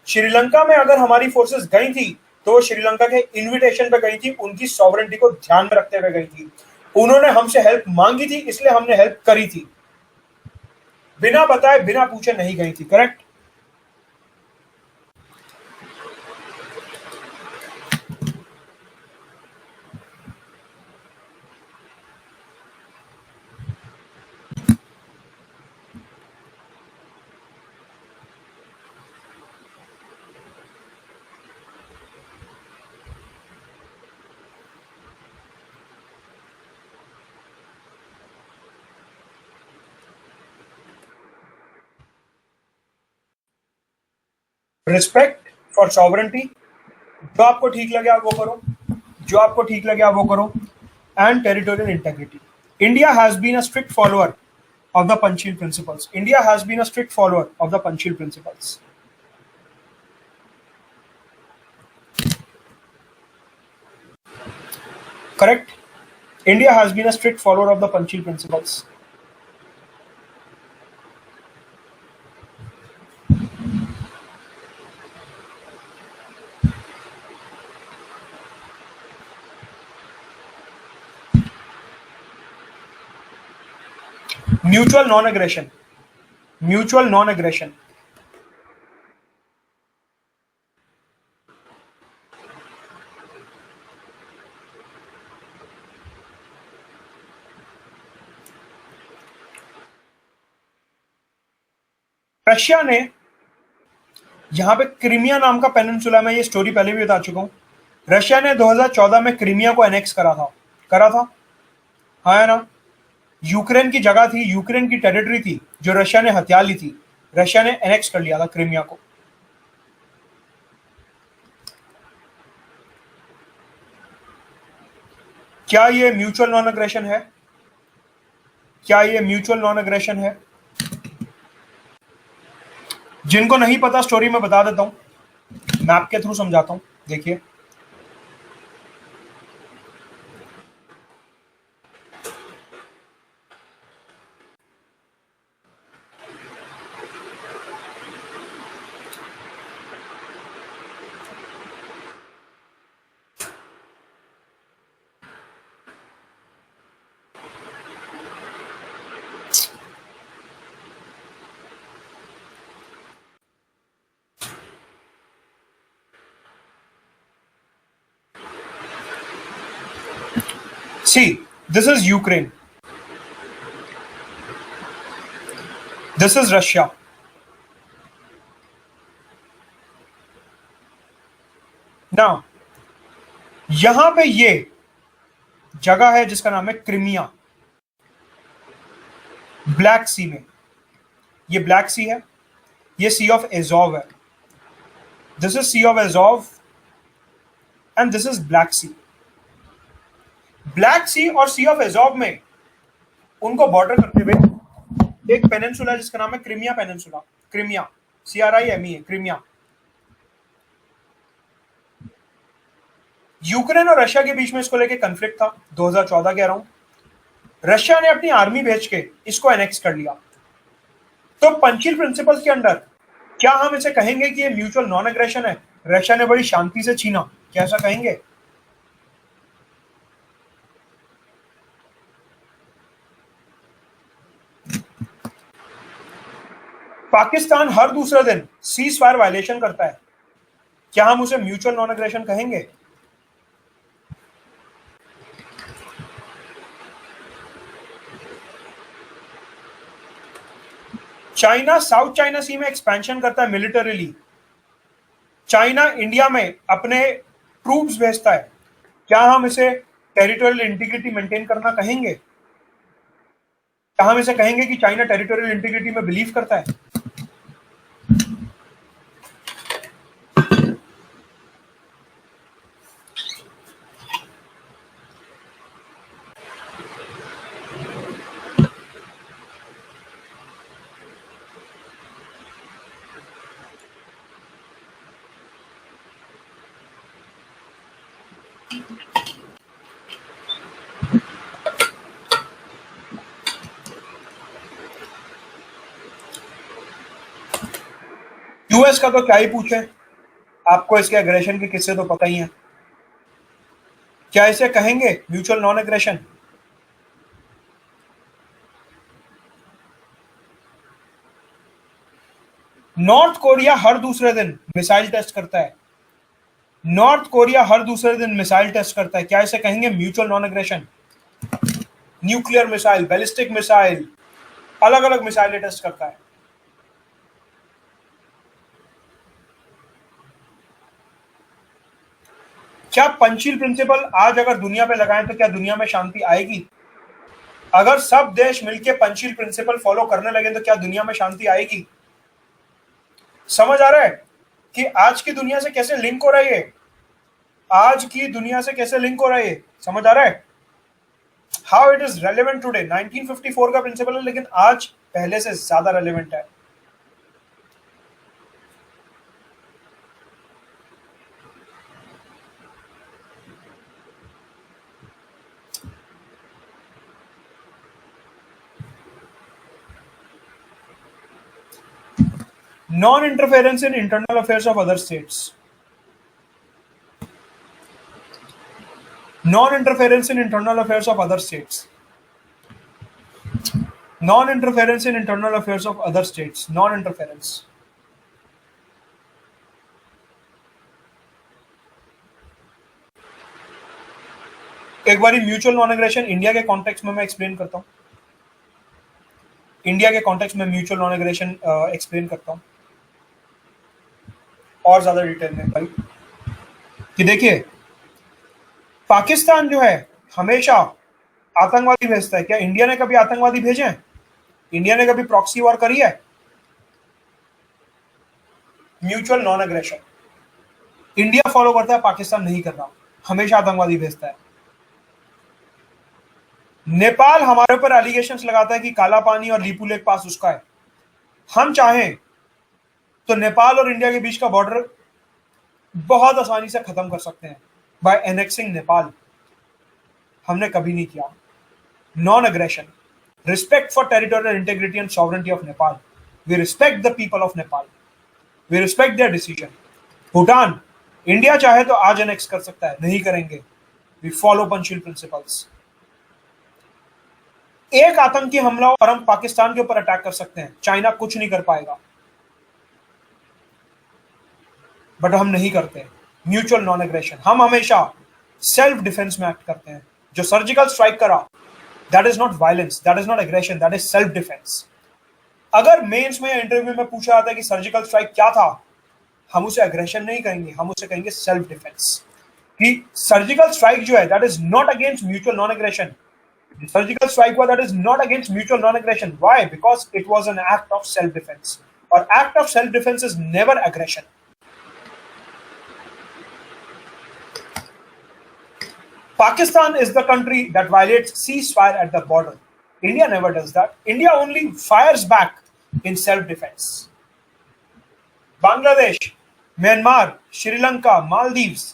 श्रीलंका में अगर हमारी फोर्सेस गई थी तो वो श्रीलंका के इनविटेशन पे गई थी, उनकी सॉवरेंटी को ध्यान में रखते हुए गई थी। उन्होंने हमसे हेल्प मांगी थी, इसलिए हमने हेल्प करी थी। बिना बताए बिना पूछे नहीं गई थी, करेक्ट? रिस्पेक्ट फॉर सॉवरेंटी, जो आपको ठीक लगे आप वो करो, जो आपको ठीक लगे आप वो करो, and territorial integrity. India has been a strict follower of the Panchil principles. India has been a strict follower of the Panchil principles. Correct? India has been a strict follower of the Panchil principles. Mutual non-aggression. Mutual non-aggression. Russia ने यहां पे क्रीमिया नाम का पेनिनसुला, में ये स्टोरी पहले भी बता चुका हूं, रशिया ने 2014 में क्रीमिया को एनेक्स करा था। हाँ है ना? यूक्रेन की जगह थी, यूक्रेन की टेरिटरी थी जो रशिया ने हथिया ली थी। रशिया ने एनेक्स कर लिया था क्रीमिया को। क्या ये म्यूचुअल नॉन अग्रेशन है? क्या ये म्यूचुअल नॉन अग्रेशन है? जिनको नहीं पता स्टोरी में बता देता हूं, मैप के थ्रू समझाता हूं। देखिए, see, this is Ukraine. This is Russia. Now, यहां पे ये जगह है जिसका नाम है क्रीमिया, ब्लैक सी में। ये ब्लैक सी है, ये सी ऑफ एजोव है। This is sea of Azov and this is black sea. Black sea और सी ऑफ एजोव में उनको बॉर्डर करते हुए एक पेनिनसुला जिसका नाम है क्रीमिया पेनिनसुला। क्रीमिया, CRIME है, क्रीमिया। यूक्रेन और रशिया के बीच में इसको लेके कन्फ्लिक्ट था, 2014 कह रहा हूं। रशिया ने अपनी आर्मी भेज के इसको एनेक्स कर लिया। तो पंचिल प्रिंसिपल्स के अंडर क्या हम इसे कहेंगे कि ये म्यूचुअल नॉन एग्रेशन है? रशिया ने बड़ी शांति से छीना, क्या ऐसा कहेंगे? पाकिस्तान हर दूसरे दिन सीज फायर वायलेशन करता है, क्या हम उसे म्यूचुअल नॉन एग्रेशन कहेंगे? चाइना साउथ चाइना सी में एक्सपेंशन करता है मिलिटरीली। चाइना इंडिया में अपने ट्रूप्स भेजता है, क्या हम इसे टेरिटोरियल इंटीग्रिटी मेंटेन करना कहेंगे? क्या हम इसे कहेंगे कि चाइना टेरिटोरियल इंटीग्रिटी में बिलीव करता है? यूएस का तो क्या ही पूछे, आपको इसके एग्रेशन के किस्से तो पता ही हैं। क्या इसे कहेंगे mutual non aggression? North Korea हर दूसरे दिन मिसाइल टेस्ट करता है। नॉर्थ कोरिया हर दूसरे दिन मिसाइल टेस्ट करता है, क्या इसे कहेंगे mutual non aggression? Nuclear missile, ballistic missile, अलग अलग मिसाइलें टेस्ट करता है। क्या पंचशील प्रिंसिपल आज अगर दुनिया पे लगाएं तो क्या दुनिया में शांति आएगी? अगर सब देश मिलकर पंचशील प्रिंसिपल फॉलो करने लगे तो क्या दुनिया में शांति आएगी? समझ आ रहा है कि आज की दुनिया से कैसे लिंक हो रहा है ये? आज की दुनिया से कैसे लिंक हो रहा है ये? समझ आ रहा है how it is relevant today? 1954 का प्रिंसिपल है लेकिन आज पहले से ज्यादा रेलिवेंट है। Non-interference in internal affairs of other states. Non-interference in internal affairs of other states. Non-interference in internal affairs of other states. Non-interference. एक बारी म्यूचुअल नॉन एग्रेशन इंडिया के कॉन्टेक्स्ट में मैं एक्सप्लेन करता हूं। इंडिया के कॉन्टेक्स्ट में म्यूचुअल नॉन एग्रेशन एक्सप्लेन करता हूं और ज्यादा डिटेल में भाई कि देखिए पाकिस्तान जो है हमेशा आतंकवादी भेजता है। क्या इंडिया ने कभी आतंकवादी भेजे हैं? इंडिया ने कभी प्रॉक्सी वॉर करी है? Mutual non aggression India follow करता है, पाकिस्तान नहीं कर रहा, हमेशा आतंकवादी भेजता है। नेपाल हमारे ऊपर एलिगेशंस लगाता है कि काला पानी और लीपू लेक पास उसका है। हम चाहें तो नेपाल और इंडिया के बीच का बॉर्डर बहुत आसानी से खत्म कर सकते हैं बाय एनेक्सिंग नेपाल। हमने कभी नहीं किया। Non aggression, respect for territorial integrity and sovereignty of Nepal. We respect the people of Nepal, we respect their decision. Bhutan India चाहे तो आज एनेक्स कर सकता है, नहीं करेंगे। We follow Panchsheel principles. एक आतंकी हमला और हम पाकिस्तान के ऊपर अटैक कर सकते हैं, चाइना कुछ नहीं कर पाएगा, बट हम नहीं करते। म्यूचुअल नॉन एग्रेशन, हम हमेशा सेल्फ डिफेंस में एक्ट करते हैं। जो सर्जिकल स्ट्राइक करा, that is not violence, that is not aggression, that is self defence. अगर मेंस में या इंटरव्यू में पूछा जाता है कि सर्जिकल स्ट्राइक क्या था, हम उसे एग्रेशन नहीं कहेंगे, हम उसे कहेंगे सेल्फ डिफेंस। कि सर्जिकल स्ट्राइक जो है that is not against mutual non aggression. Surgical strike हुआ that is not against mutual non aggression. Why? Because it was an act of self defence, और act of self defence is never aggression. Pakistan is the country that violates ceasefire at the border. India never does that. India only fires back in self-defense. Bangladesh, Myanmar, Sri Lanka, Maldives,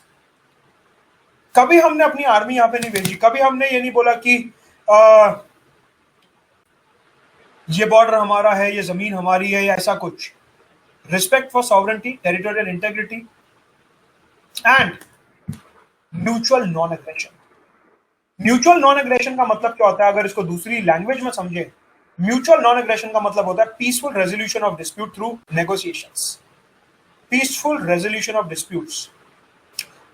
कभी हमने अपनी आर्मी यहां पे नहीं भेजी। कभी हमने ये नहीं बोला कि ये बॉर्डर हमारा है, ये जमीन हमारी है, या ऐसा कुछ। Respect for sovereignty, territorial integrity and mutual non aggression. Mutual non aggression का मतलब क्या होता है? अगर इसको दूसरी लैंग्वेज में समझे, म्यूचुअल नॉन एग्रेशन का मतलब होता है peaceful resolution of dispute through negotiations. Peaceful resolution of disputes.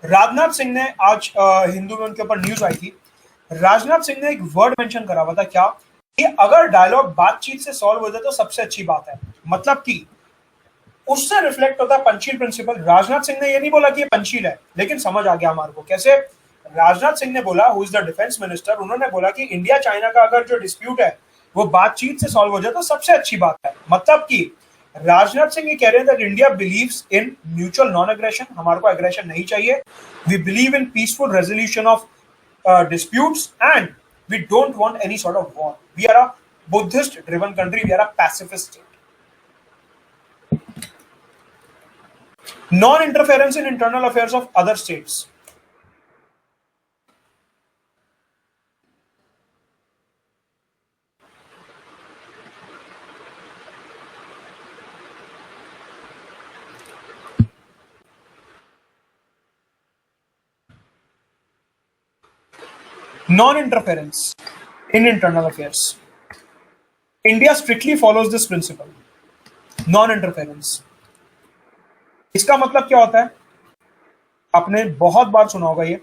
Rajnath Singh ने आज हिंदू में उनके ऊपर न्यूज आई थी। राजनाथ सिंह ने एक वर्ड मेंशन करा हुआ था, क्या कि अगर डायलॉग बातचीत से सॉल्व हो जाए तो सबसे अच्छी बात है। मतलब कि उससे रिफ्लेक्ट होता है पंचशील प्रिंसिपल। राजनाथ सिंह ने ये नहीं बोला कि ये पंचशील है, लेकिन समझ आ गया हमारे को कैसे। राजनाथ सिंह ने बोला, who is the defence minister, उन्होंने बोला कि इंडिया चाइना का अगर जो डिस्प्यूट है वो बातचीत से सॉल्व हो जाए तो सबसे अच्छी बात है। मतलब कि राजनाथ सिंह ये कह रहे हैं that India believes in mutual non aggression, हमारे को एग्रेशन नहीं चाहिए। We believe in peaceful resolution of disputes and we don't want any sort of war. We are a Buddhist driven country, we are a pacifist state. Non interference in internal affairs of other states. Non-interference in internal affairs. India strictly follows this principle. Non-interference. इसका मतलब क्या होता है? आपने बहुत बार सुना होगा ये।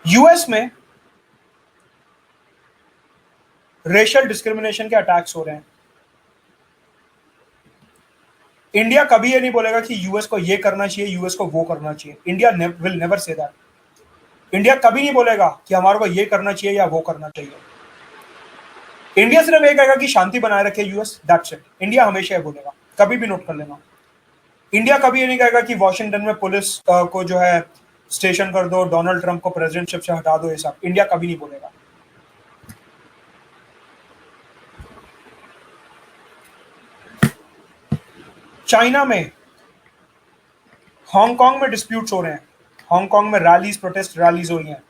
यूएस में रेशियल डिस्क्रिमिनेशन के अटैक्स हो रहे हैं। इंडिया कभी ये नहीं बोलेगा कि यूएस को ये करना चाहिए, यूएस को वो करना चाहिए। India will never say that. India कभी नहीं बोलेगा कि हमारे को ये करना चाहिए या वो करना चाहिए। इंडिया सिर्फ ये कहेगा कि शांति बनाए रखे यूएस, दैट्स इट। इंडिया हमेशा ये बोलेगा, कभी भी नोट कर लेना। इंडिया कभी ये नहीं कहेगा कि वॉशिंगटन में पुलिस को जो है स्टेशन कर दो, डोनाल्ड ट्रंप को प्रेसिडेंटशिप से हटा दो, ये सब इंडिया कभी नहीं बोलेगा। चाइना में हांगकांग में डिस्प्यूट्स हो रहे हैं, हांगकांग में रैलीज, प्रोटेस्ट रैलीज हो रही हैं।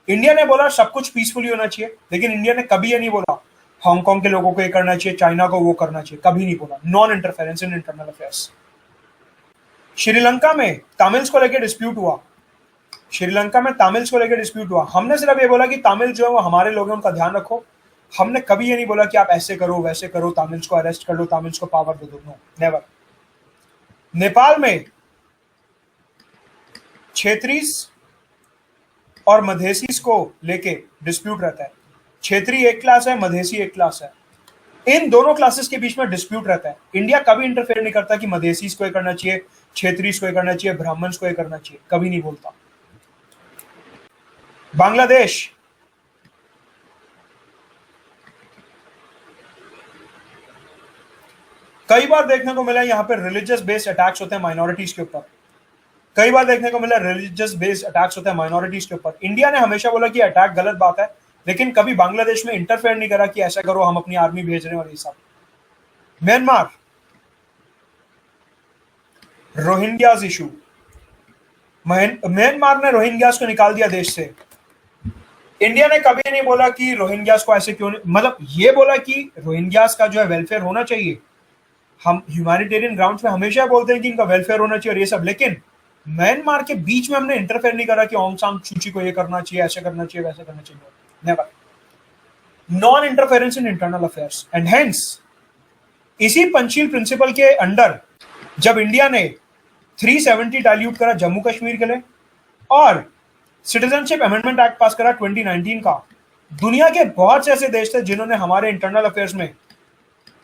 इंडिया ने बोला सब कुछ पीसफुली होना चाहिए, लेकिन इंडिया ने कभी ये नहीं बोला हांगकांग के लोगों को ये करना चाहिए, चाइना को वो करना चाहिए, कभी नहीं बोला। Non interference in internal affairs. Sri Lanka में तमिल्स को लेकर डिस्प्यूट हुआ, श्रीलंका में तमिल्स को लेकर डिस्प्यूट हुआ। हमने सिर्फ ये बोला कि तमिल जो है वो हमारे लोग हैं, उनका ध्यान रखो। हमने कभी ये नहीं बोला कि आप ऐसे करो वैसे करो, तमिल्स को अरेस्ट कर लो, तमिल्स को पावर दे दो, नो, नेवर। नेपाल में क्षेत्रीस और मधेसीस को लेके डिस्प्यूट रहता है। क्षेत्री एक क्लास है, मधेसी एक क्लास है। इन दोनों क्लासेस के बीच में डिस्प्यूट रहता है। इंडिया कभी इंटरफेयर नहीं करता कि मधेसीस को ये करना चाहिए, क्षेत्रीस को ये करना चाहिए, ब्राह्मण्स को ये करना चाहिए, कभी नहीं बोलता। बांग्लादेश, कई बार देखने को मिला यहां पे रिलीजियस बेस्ड अटैक्स होते हैं माइनॉरिटीज के ऊपर। कई बार देखने को मिला रिलीजियस बेस्ड अटैक्स होते हैं माइनॉरिटीज के ऊपर। इंडिया ने हमेशा बोला कि अटैक गलत बात है, लेकिन कभी बांग्लादेश में इंटरफेयर नहीं करा कि ऐसा करो, हम अपनी आर्मी भेज रहे हैं और ये सब। म्यांमार, रोहिंग्यास इशू, म्यांमार ने रोहिंग्यास को निकाल दिया देश से। इंडिया ने कभी नहीं बोला कि रोहिंग्यास को ऐसे क्यों, मतलब ये बोला कि रोहिंग्यास का जो है वेलफेयर होना चाहिए। हम ह्यूमैनिटेरियन ग्राउंड्स पे हमेशा बोलते हैं कि इनका वेलफेयर होना चाहिए और ये सब, लेकिन म्यांमार के बीच में हमने इंटरफेयर नहीं करा कि ऑंग सान सूची को ये करना चाहिए, ऐसे करना चाहिए, वैसे करना चाहिए, never. Non interference in internal affairs and hence इसी पंचशील प्रिंसिपल के अंडर जब इंडिया ने 370 डाइल्यूट करा जम्मू कश्मीर के लिए और सिटीजनशिप अमेंडमेंट एक्ट पास करा 2019 का, दुनिया के बहुत से ऐसे देश थे जिन्होंने हमारे इंटरनल अफेयर्स में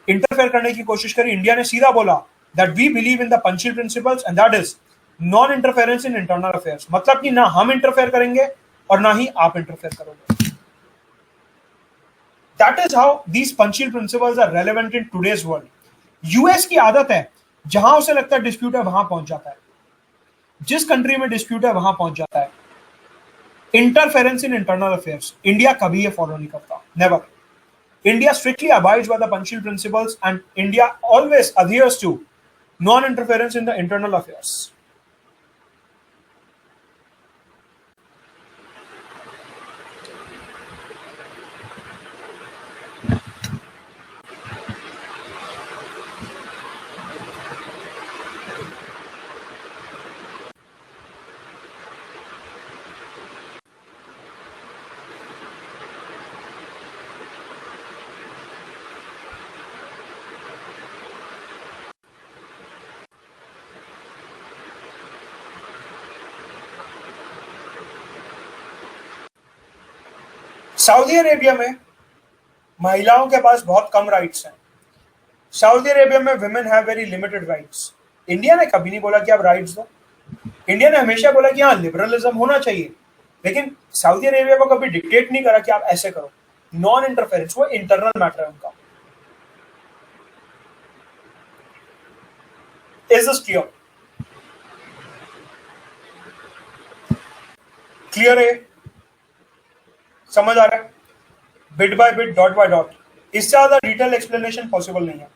इंटरफेयर करने की कोशिश करी। इंडिया ने सीधा बोला that we believe in the Panchsheel principles and that is non interference in internal affairs. मतलब कि ना हम इंटरफेयर करेंगे और ना ही आप इंटरफेयर करोगे। That is how these Panchsheel principles are relevant in today's world. US की आदत है जहां उसे लगता है डिस्प्यूट है वहां पहुंच जाता है, जिस कंट्री में डिस्प्यूट है वहां पहुंच जाता है। Interference in internal affairs India कभी ये फॉलो नहीं करता, never. India strictly abides by the Panchshil principles and India always adheres to non-interference in the internal affairs. Saudi Arabia में महिलाओं के पास बहुत कम राइट्स हैं। सऊदी अरेबिया में women have very limited rights. India ने कभी नहीं बोला कि आप राइट्स दो। इंडिया ने हमेशा बोला कि हाँ लिबरलिज्म होना चाहिए, लेकिन सऊदी अरेबिया को कभी डिक्टेट नहीं करा कि आप ऐसे करो। नॉन इंटरफेरेंस, वो इंटरनल मैटर है उनका। Is this clear? क्लियर है? समझ आ रहा है? Bit by bit, dot by dot, इससे ज्यादा डिटेल एक्सप्लेनेशन पॉसिबल नहीं है।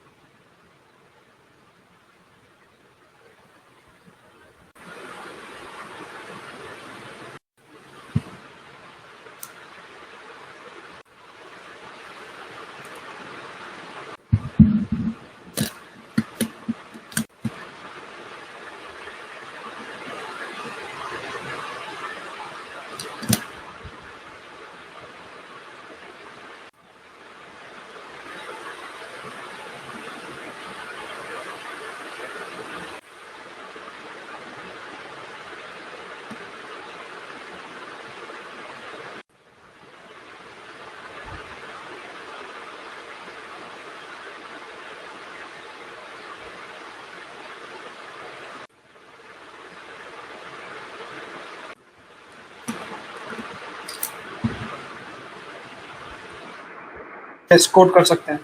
कोट कर सकते हैं।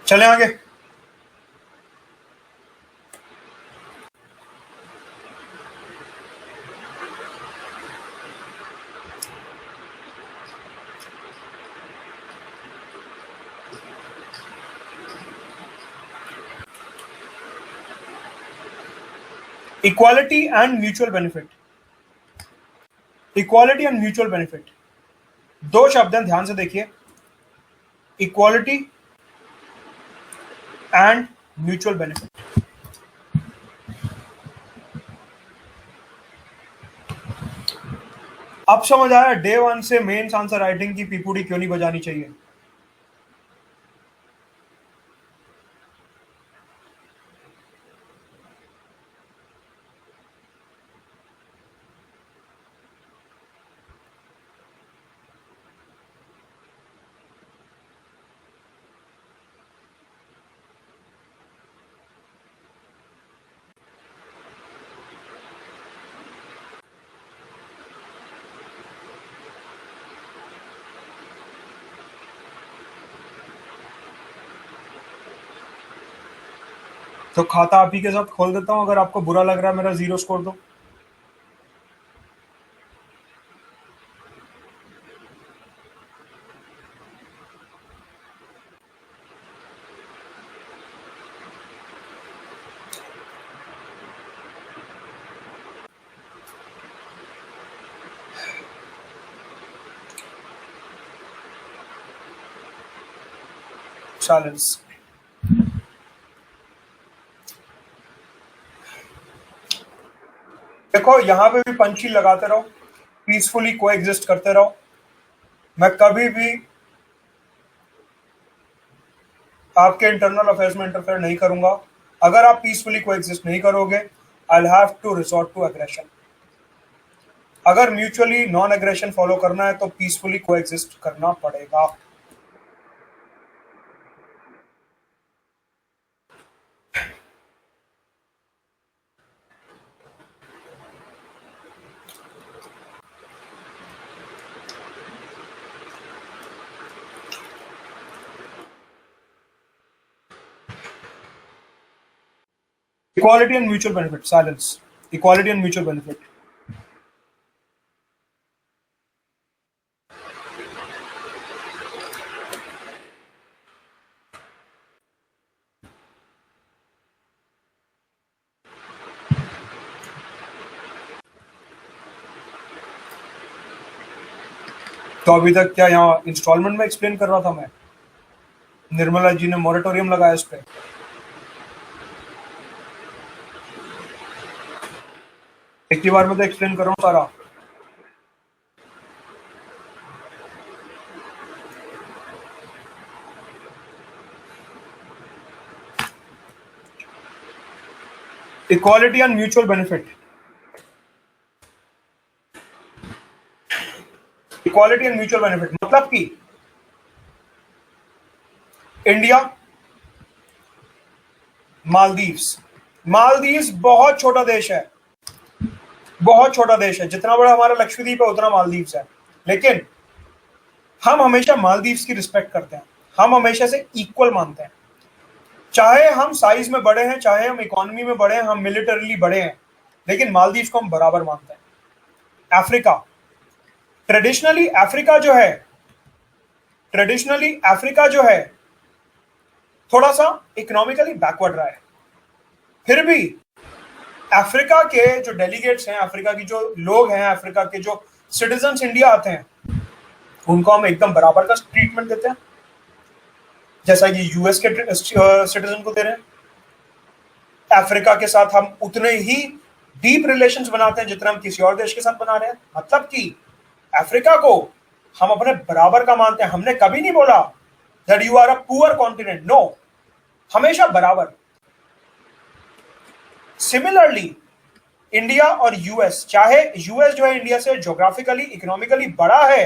चले आगे। Equality and mutual benefit. Equality and mutual benefit, दो शब्द हैं, ध्यान से देखिए। Equality and mutual benefit. अब समझ आया डे वन से मेंस आंसर राइटिंग की पीपुड़ी क्यों नहीं बजानी चाहिए। तो खाता आप ही के साथ खोल देता हूं, अगर आपको बुरा लग रहा है मेरा जीरो स्कोर दो। साइलेंस। देखो यहां पे भी पंछी लगाते रहो, पीसफुली कोएग्जिस्ट करते रहो। मैं कभी भी आपके इंटरनल अफेयर्स में इंटरफेयर नहीं करूंगा। अगर आप पीसफुली कोएग्जिस्ट नहीं करोगे, I have to resort to aggression. अगर म्यूचुअली नॉन एग्रेशन फॉलो करना है तो पीसफुली कोएग्जिस्ट करना पड़ेगा। Equality and mutual benefit, silence. Equality and mutual benefit. तो अभी तक क्या यहाँ इंस्टॉलमेंट में एक्सप्लेन कर रहा था मैं? निर्मला जी ने मॉरेटोरियम लगाया इस पे। एक ही बार में तो एक्सप्लेन कर रहा हूँ सारा। Equality and mutual benefit, equality and mutual benefit मतलब कि इंडिया, मालदीव्स, मालदीव्स बहुत छोटा देश है, बहुत छोटा देश है, जितना बड़ा हमारा लक्षद्वीप है उतना मालदीव्स है, लेकिन हम हमेशा मालदीव्स की रिस्पेक्ट करते हैं, हम हमेशा से इक्वल मानते हैं, चाहे हम साइज में बड़े हैं, चाहे हम इकोनॉमी में बड़े हैं, हम मिलिटरीली बड़े हैं, लेकिन मालदीव्स को हम बराबर मानते हैं। अफ्रीका, ट्रेडिशनली अफ्रीका जो है, ट्रेडिशनली अफ्रीका जो है थोड़ा सा इकोनॉमिकली बैकवर्ड रहा है, फिर भी अफ्रीका के जो डेलीगेट्स हैं, अफ्रीका की जो लोग हैं, अफ्रीका के जो सिटीजन्स इंडिया आते हैं, उनको हम एकदम बराबर का ट्रीटमेंट देते हैं, जैसा कि यूएस के सिटीजन को दे रहे हैं। अफ्रीका के साथ हम उतने ही डीप रिलेशंस बनाते हैं जितना हम किसी और देश के साथ बना रहे हैं, मतलब कि अफ्रीका को हम अपने बराबर का मानते हैं। हमने कभी नहीं बोला that you are a poor continent, no, हमेशा बराबर। सिमिलरली इंडिया और यूएस, चाहे यूएस जो है इंडिया से ज्योग्राफिकली इकोनॉमिकली बड़ा है,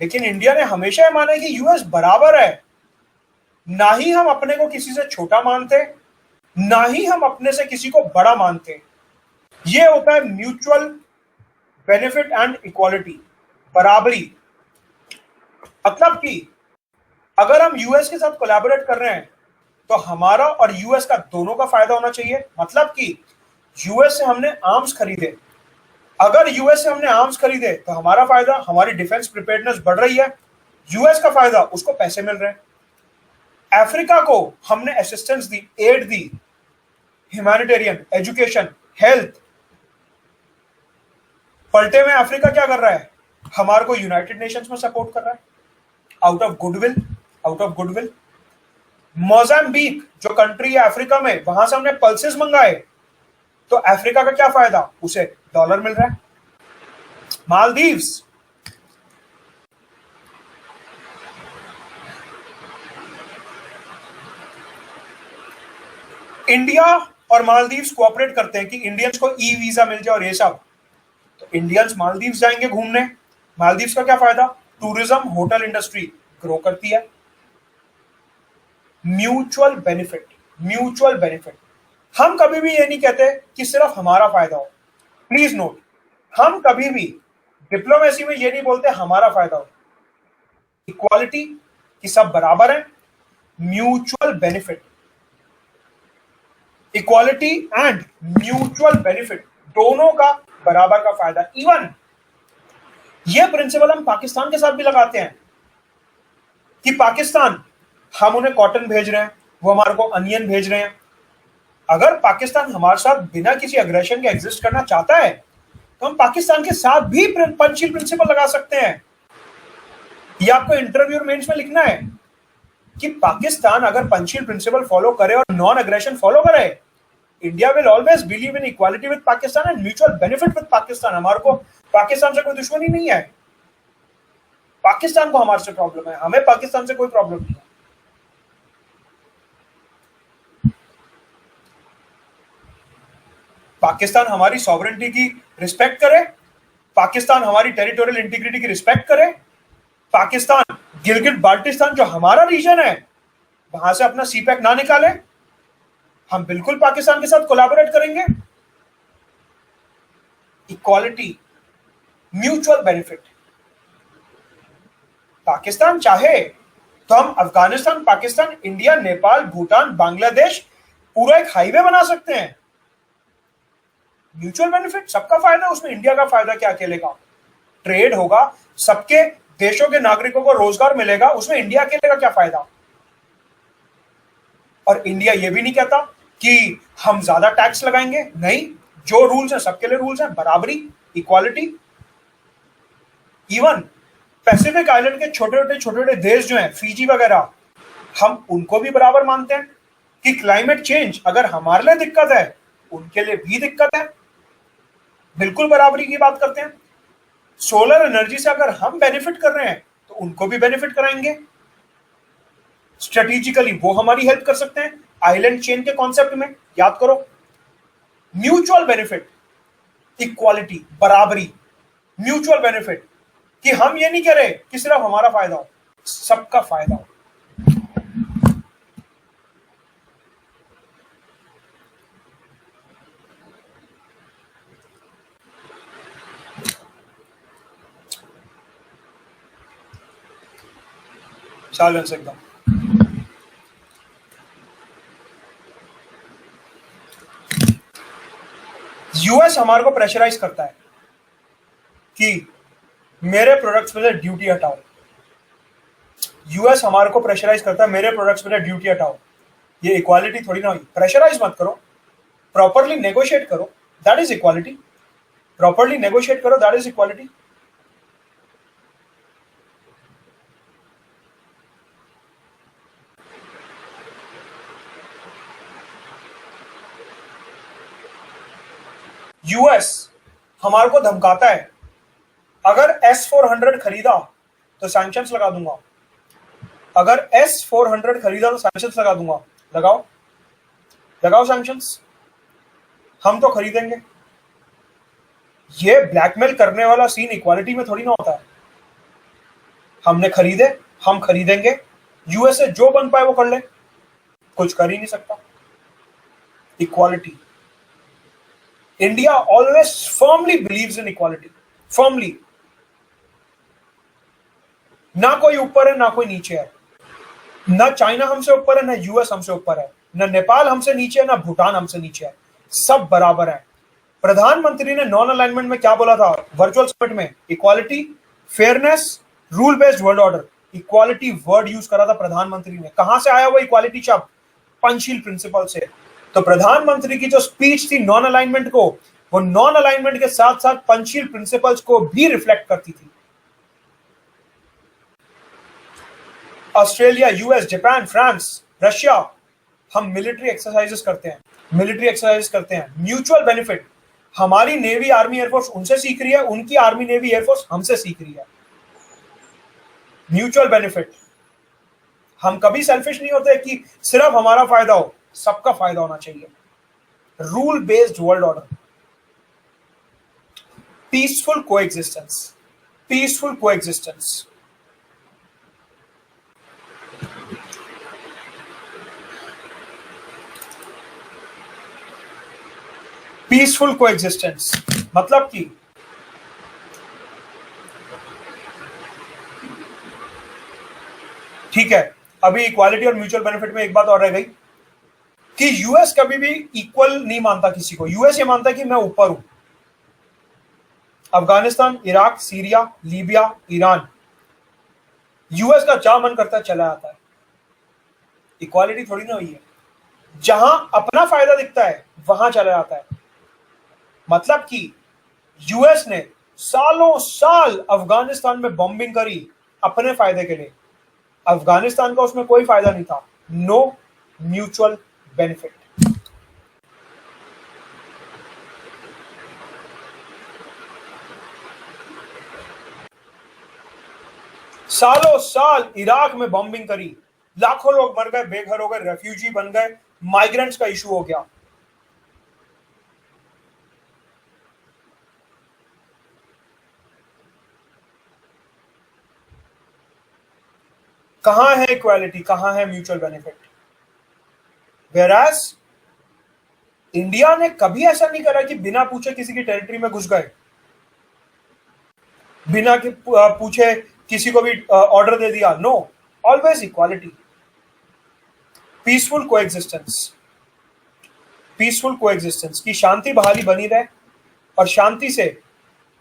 लेकिन इंडिया ने हमेशा माना है कि यूएस बराबर है, ना ही हम अपने को किसी से छोटा मानते, ना ही हम अपने से किसी को बड़ा मानते। ये होता है म्यूचुअल बेनिफिट एंड इक्वालिटी, बराबरी। मतलब कि अगर हम यूएस के साथ कोलैबोरेट कर रहे हैं तो हमारा और यूएस का दोनों का फायदा होना चाहिए। मतलब कि यूएस से हमने आर्म्स खरीदे, अगर यूएस से हमने आर्म्स खरीदे तो हमारा फायदा, हमारी डिफेंस प्रिपेयर्डनेस बढ़ रही है, यूएस का फायदा, उसको पैसे मिल रहे हैं। अफ्रीका को हमने असिस्टेंस दी, एड दी, ह्यूमैनिटेरियन, एजुकेशन, हेल्थ, पलटे में अफ्रीका क्या कर रहा है, हमारे को यूनाइटेड नेशंस में सपोर्ट कर रहा है, out of goodwill, out of goodwill. Mozambique जो कंट्री है अफ्रीका में, वहां से हमने पल्सेस मंगाए, तो अफ्रीका का क्या फायदा, उसे डॉलर मिल रहा है। मालदीव्स, इंडिया और मालदीव्स कोऑपरेट करते हैं कि इंडियंस को ई वीजा मिल जाए और ये सब, तो इंडियंस मालदीव्स जाएंगे घूमने, मालदीव्स का क्या फायदा, टूरिज्म, होटल इंडस्ट्री ग्रो करती है। म्यूचुअल बेनिफिट, म्यूचुअल बेनिफिट, हम कभी भी ये नहीं कहते कि सिर्फ हमारा फायदा हो, प्लीज नोट, हम कभी भी डिप्लोमेसी में ये नहीं बोलते हमारा फायदा हो। इक्वालिटी कि सब बराबर है, mutual benefit, equality and mutual benefit, दोनों का बराबर का फायदा। इवन ये प्रिंसिपल हम पाकिस्तान के साथ भी लगाते हैं कि पाकिस्तान, हम उन्हें कॉटन भेज रहे हैं, वो हमारे को अनियन भेज रहे हैं, अगर पाकिस्तान हमारे साथ बिना किसी अग्रेशन के एग्जिस्ट करना चाहता है तो हम पाकिस्तान के साथ भी पंचशील प्रिंसिपल लगा सकते हैं। ये आपको इंटरव्यू मेंस में लिखना है कि पाकिस्तान अगर पंचशील प्रिंसिपल फॉलो करे और नॉन अग्रेशन फॉलो करे, India will always believe in equality with Pakistan and mutual benefit with Pakistan. हमारे को पाकिस्तान से कोई दुश्मनी नहीं है, पाकिस्तान को हमारे से प्रॉब्लम है, हमें पाकिस्तान से कोई प्रॉब्लम नहीं है। पाकिस्तान हमारी सॉवरेनिटी की रिस्पेक्ट करे, पाकिस्तान हमारी टेरिटोरियल इंटीग्रिटी की रिस्पेक्ट करे, पाकिस्तान गिलगिट बाल्टिस्तान जो हमारा रीजन है वहां से अपना सीपैक ना निकाले, हम बिल्कुल पाकिस्तान के साथ कोलैबोरेट करेंगे। इक्वालिटी, म्यूचुअल बेनिफिट, पाकिस्तान चाहे तो हम अफगानिस्तान, पाकिस्तान, इंडिया, नेपाल, भूटान, बांग्लादेश पूरा एक हाईवे बना सकते हैं। म्यूचुअल बेनिफिट, सबका फायदा, उसमें इंडिया का फायदा क्या अकेले का, ट्रेड होगा, सबके देशों के नागरिकों को रोजगार मिलेगा, उसमें इंडिया अकेले का क्या फायदा। और इंडिया ये भी नहीं कहता कि हम ज्यादा टैक्स लगाएंगे, नहीं, जो रूल्स हैं सबके लिए रूल्स हैं, बराबरी, इक्वालिटी। इवन पैसिफिक आइलैंड के छोटे छोटे देश जो हैं, फिजी वगैरह, हम उनको भी बराबर मानते हैं कि क्लाइमेट चेंज अगर हमारे लिए दिक्कत है, उनके लिए भी दिक्कत है, बिल्कुल बराबरी की बात करते हैं। सोलर एनर्जी से अगर हम बेनिफिट कर रहे हैं तो उनको भी बेनिफिट कराएंगे, स्ट्रेटेजिकली वो हमारी हेल्प कर सकते हैं। आइलैंड चेन के कॉन्सेप्ट में याद करो, म्यूचुअल बेनिफिट, इक्वालिटी, बराबरी, म्यूचुअल बेनिफिट, कि हम ये नहीं कह रहे कि सिर्फ हमारा फायदा हो, सबका फायदा हो। साइलेंस एकदम। यूएस हमारे को प्रेशराइज करता है कि मेरे प्रोडक्ट्स में से ड्यूटी हटाओ। यूएस हमारे को प्रेशराइज करता है मेरे प्रोडक्ट्स में से ड्यूटी हटाओ। ये इक्वालिटी थोड़ी ना हुई। प्रेशराइज मत करो, प्रॉपरली नेगोशिएट करो, that is equality. Properly negotiate करो, दैट इज इक्वालिटी। यूएस हमारे को धमकाता है, अगर S-400 खरीदा तो सैंक्शंस लगा दूंगा, अगर S-400 खरीदा तो सैंक्शंस लगा दूंगा। लगाओ, लगाओ सैंक्शंस, हम तो खरीदेंगे। ये ब्लैकमेल करने वाला सीन इक्वालिटी में थोड़ी ना होता है। हमने खरीदे, हम खरीदेंगे, यूएस से जो बन पाए वो कर ले, कुछ कर ही नहीं सकता। Equality. India always firmly believes in equality, firmly. ना कोई ऊपर है ना कोई नीचे है, ना चाइना हमसे ऊपर है ना यूएस हमसे ऊपर है, ना नेपाल हमसे नीचे है ना भूटान हमसे नीचे है, सब बराबर है। प्रधानमंत्री ने नॉन अलाइनमेंट में क्या बोला था वर्चुअल समिट में? Equality, fairness, rule based world order. Equality word use करा था प्रधानमंत्री ने। कहां से आया वो इक्वालिटी शब्द? पंचशील प्रिंसिपल से। तो प्रधानमंत्री की जो स्पीच थी नॉन अलाइनमेंट को, वो नॉन अलाइनमेंट के साथ साथ पंचशील प्रिंसिपल्स को भी रिफ्लेक्ट करती थी। Australia, US, Japan, France, Russia, हम मिलिट्री एक्सरसाइजेस करते हैं, मिलिट्री एक्सरसाइज करते हैं। म्यूचुअल बेनिफिट, हमारी नेवी, आर्मी, एयरफोर्स उनसे सीख रही है, उनकी आर्मी, नेवी, एयरफोर्स हमसे सीख रही है। Mutual benefit. हम कभी सेल्फिश नहीं होते कि सिर्फ हमारा फायदा हो, सबका फायदा होना चाहिए। Rule based world order, peaceful coexistence, peaceful coexistence. Peaceful coexistence मतलब कि ठीक है, अभी इक्वालिटी और म्यूचुअल बेनिफिट में एक बात और रह गई कि यूएस कभी भी इक्वल नहीं मानता किसी को। यूएस ये मानता है कि मैं ऊपर हूं। Afghanistan, Iraq, Syria, Libya, Iran, US का जहां मन करता है चला आता है। इक्वालिटी थोड़ी ना हुई है। जहां अपना फायदा दिखता है वहां चला जाता है। मतलब कि यूएस ने सालों साल अफगानिस्तान में बॉम्बिंग करी अपने फायदे के लिए। अफगानिस्तान का उसमें कोई फायदा नहीं था। No mutual benefit. सालों साल इराक में बॉम्बिंग करी, लाखों लोग मर गए, बेघर हो गए, रेफ्यूजी बन गए, माइग्रेंट्स का इशू हो गया। कहां है इक्वालिटी, कहां है म्यूचुअल बेनिफिट? वेराज इंडिया ने कभी ऐसा नहीं करा कि बिना पूछे किसी की टेरिटरी में घुस गए, बिना पूछे किसी को भी ऑर्डर दे दिया। No, always equality, peaceful coexistence, peaceful coexistence की शांति बहाली बनी रहे और शांति से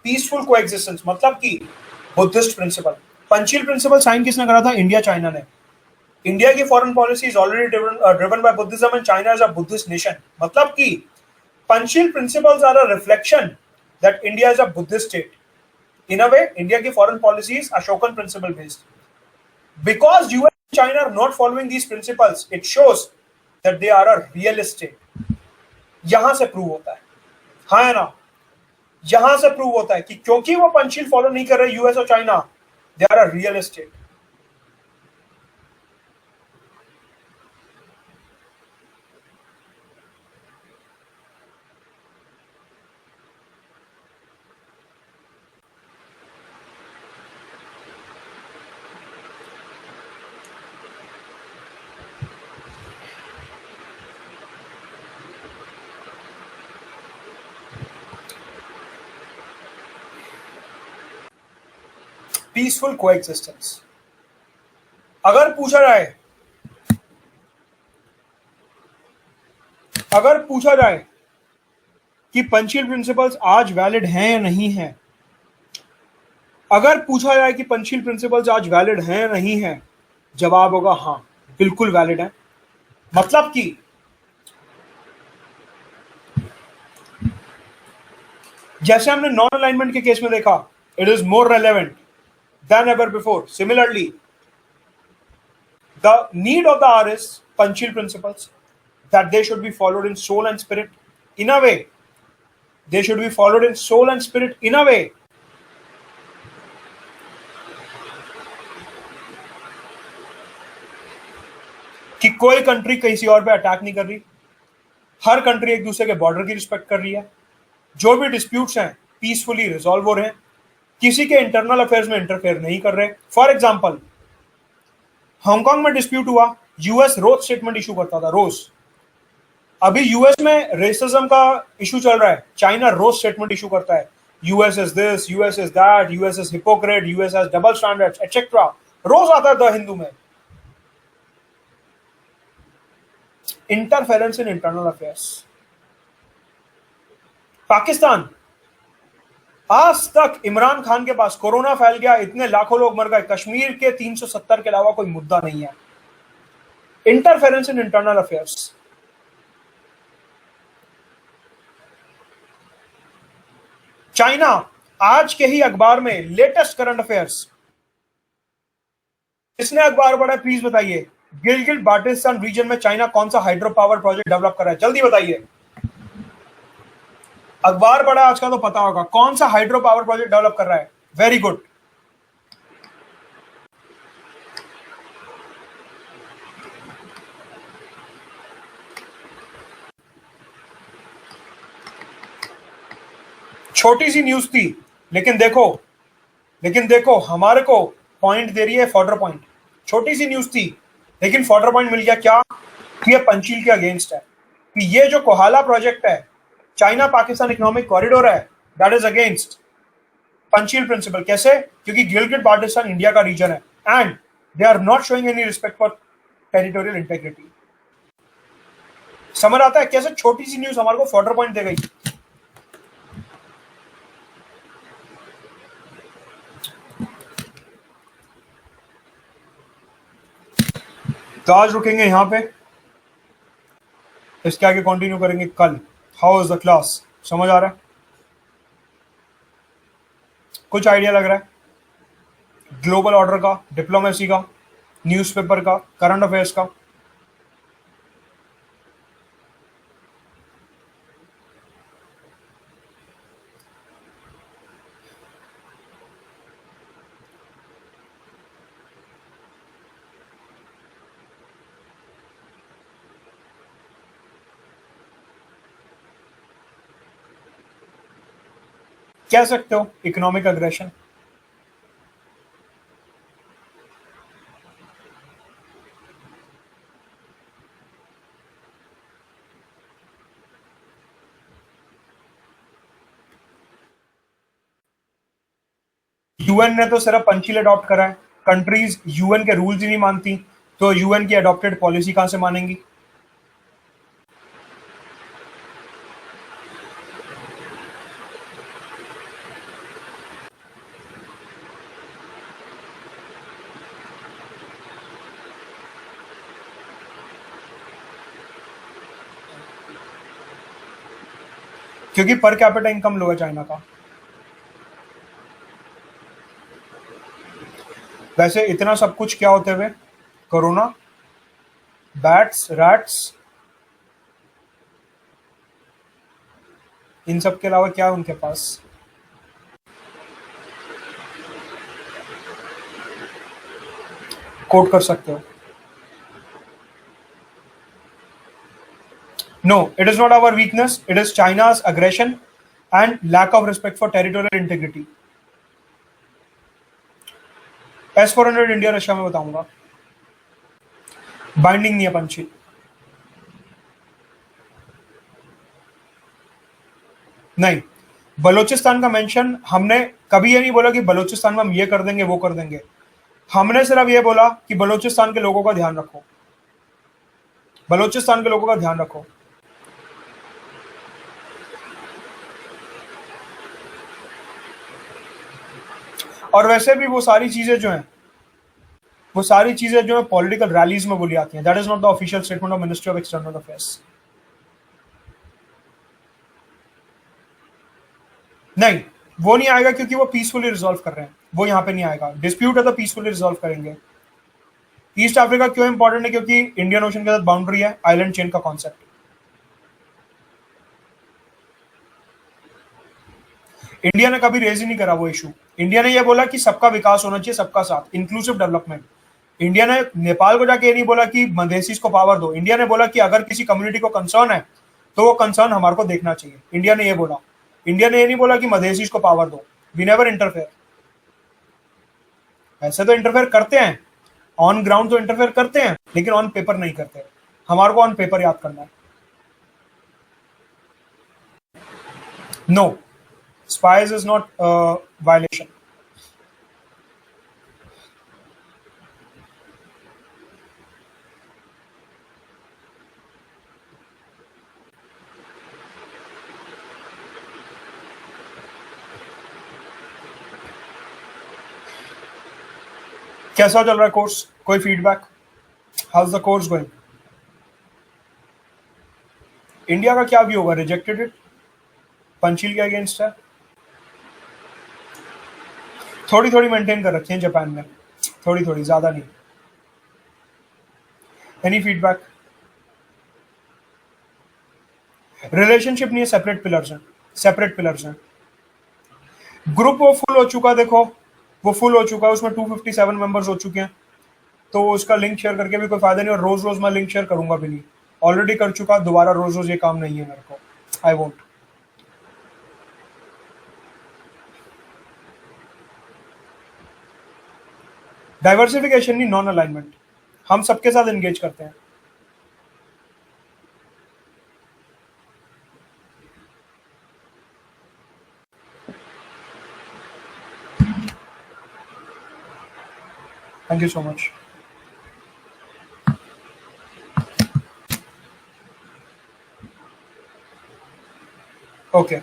पीसफुल कोएग्जिस्टेंस मतलब कि Buddhist principle. Panchsheel principle sign किसने करा था? इंडिया, चाइना ने। इंडिया की foreign policy is already driven by Buddhism and China is a Buddhist nation. मतलब कि Panchsheel principles are a reflection that India is a Buddhist state. In a way India की foreign policy is Ashokan principle based. Because US and China are not following these principles, it shows that they are a real estate। यहां से प्रूव होता है, हाँ है ना? यहां से प्रूव होता है कि क्योंकि वो पंचशील फॉलो नहीं कर रहे यूएस और China, they are a real estate. Peaceful coexistence. अगर पूछा जाए कि पंचशील प्रिंसिपल्स आज वैलिड हैं या नहीं है, अगर पूछा जाए कि पंचशील प्रिंसिपल्स आज वैलिड हैं या नहीं है, जवाब होगा हाँ, बिल्कुल वैलिड है। मतलब कि जैसे हमने नॉन अलाइनमेंट के केस में देखा, it is more relevant than ever before. Similarly the need of the hour is Panchsheel principles, that they should be followed in soul and spirit in a way. They should be followed in soul and spirit in a way कि कोई कंट्री किसी और पे अटैक नहीं कर रही, हर कंट्री एक दूसरे के बॉर्डर की रिस्पेक्ट कर रही है, जो भी डिस्प्यूट्स हैं पीसफुली रिजॉल्व हो रहे हैं, किसी के इंटरनल अफेयर्स में इंटरफेयर नहीं कर रहे। फॉर एग्जाम्पल, हांगकांग में डिस्प्यूट हुआ, यूएस रोज स्टेटमेंट इशू करता था, रोज। अभी यूएस में रेसिज्म का इशू चल रहा है, चाइना रोज स्टेटमेंट इशू करता है, US is this, US is that, US is hypocrite, US has double standards etcetera, रोज आता है द हिंदू में। Interference in internal affairs. Pakistan, आज तक इमरान खान के पास कोरोना फैल गया, इतने लाखों लोग मर गए, कश्मीर के 370 के अलावा कोई मुद्दा नहीं है। Interference in internal affairs. China, आज के ही अखबार में लेटेस्ट करंट अफेयर्स, किसने अखबार पढ़ा है प्लीज बताइए। गिलगिट बाल्टिस्तान रीजन में चाइना कौन सा हाइड्रो पावर प्रोजेक्ट डेवलप कर रहा है, जल्दी बताइए। अखबार पढ़ा आज का तो पता होगा, कौन सा हाइड्रो पावर प्रोजेक्ट डेवलप कर रहा है। Very good. छोटी सी न्यूज थी, लेकिन देखो हमारे को पॉइंट दे रही है, फॉर्डर पॉइंट। छोटी सी न्यूज थी, लेकिन फॉर्डर पॉइंट मिल गया। क्या? ये पंचशील के अगेंस्ट है, कि ये जो कोहाला प्रोजेक्ट है, चाइना पाकिस्तान इकोनॉमिक कॉरिडोर है, that is against Panchsheel principle. कैसे? क्योंकि गिलगिट बाल्टिस्तान इंडिया का रीजन है and they are not showing any respect for territorial integrity. समझ आता है कैसे छोटी सी न्यूज हमारे को फॉर्डर पॉइंट दे गई। तो आज रुकेंगे यहां पे, इसके आगे कंटिन्यू करेंगे कल। How is the class? समझ आ रहा है? कुछ आइडिया लग रहा है? ग्लोबल ऑर्डर का, डिप्लोमेसी का, न्यूज़पेपर का, करंट अफेयर्स का। कह सकते हो इकोनॉमिक अग्रेशन। यूएन ने तो सिर्फ पंचशील अडॉप्ट करा है, कंट्रीज यूएन के रूल्स ही नहीं मानती, तो यूएन की अडॉप्टेड पॉलिसी कहां से मानेंगी? क्योंकि पर कैपिटा इनकम लो है चाइना का। वैसे इतना सब कुछ क्या होते हुए, कोरोना, बैट्स, रैट्स, इन सब के अलावा क्या है उनके पास? कोट कर सकते हो। No, it is not our weakness. It is China's aggression and lack of respect for territorial integrity. S-400 India Russia में बताऊंगा, बाइंडिंग नहीं है पंचशील। नहीं, बलूचिस्तान का मेंशन हमने कभी ये नहीं बोला कि बलूचिस्तान में हम ये कर देंगे वो कर देंगे, हमने सिर्फ ये बोला कि बलूचिस्तान के लोगों का ध्यान रखो, बलूचिस्तान के लोगों का ध्यान रखो। और वैसे भी वो सारी चीजें जो हैं, वो सारी चीजें जो है पॉलिटिकल रैलीज में बोली जाती हैं। That is not the official statement of ministry of external affairs. नहीं, वो नहीं आएगा क्योंकि वो पीसफुली रिजॉल्व कर रहे हैं, वो यहाँ पे नहीं आएगा। डिस्प्यूट है तो पीसफुली रिजॉल्व करेंगे। ईस्ट अफ्रीका क्यों इंपॉर्टेंट है? क्योंकि इंडियन ओशन के साथ बाउंड्री है, आइलैंड चेन का कॉन्सेप्ट। इंडिया ने कभी रेज ही नहीं करा वो इशू। इंडिया ने यह बोला कि सबका विकास होना चाहिए, सबका साथ, इंक्लूसिव डेवलपमेंट। इंडिया ने नेपाल को जाके ये नहीं बोला कि मधेसीज को पावर दो। इंडिया ने बोला कि अगर किसी कम्युनिटी को कंसर्न है तो वो कंसर्न हमारे को देखना चाहिए। इंडिया ने ये बोला। इंडिया ने ये नहीं बोला कि मधेसीज को पावर दो। We never interfere. ऐसे तो इंटरफेयर करते हैं, ऑन ग्राउंड तो इंटरफेयर करते हैं, लेकिन ऑन पेपर नहीं करते। हमारे को ऑन पेपर याद करना है। No, spice is not violation. कैसा चल रहा है कोर्स? कोई feedback? How is the course going? India का क्या व्यू होगा? Rejected it? पंचील के अगेंस्ट है? थोड़ी थोड़ी मेंटेन कर रखी है जापान में, थोड़ी थोड़ी, ज्यादा नहीं। Any feedback? रिलेशनशिप नहीं है, सेपरेट पिलर्स हैं, सेपरेट पिलर्स हैं। ग्रुप वो फुल हो चुका, देखो वो फुल हो चुका है, उसमें 257 मेंबर्स हो चुके हैं। तो उसका लिंक शेयर करके भी कोई फायदा नहीं, और रोज रोज मैं लिंक शेयर करूंगा भी नहीं। ऑलरेडी कर चुका, दोबारा रोज रोज ये काम नहीं है मेरे को। I won't. डाइवर्सिफिकेशन नहीं, नॉन अलाइनमेंट। हम सबके साथ एंगेज करते हैं। Thank you so much. Okay,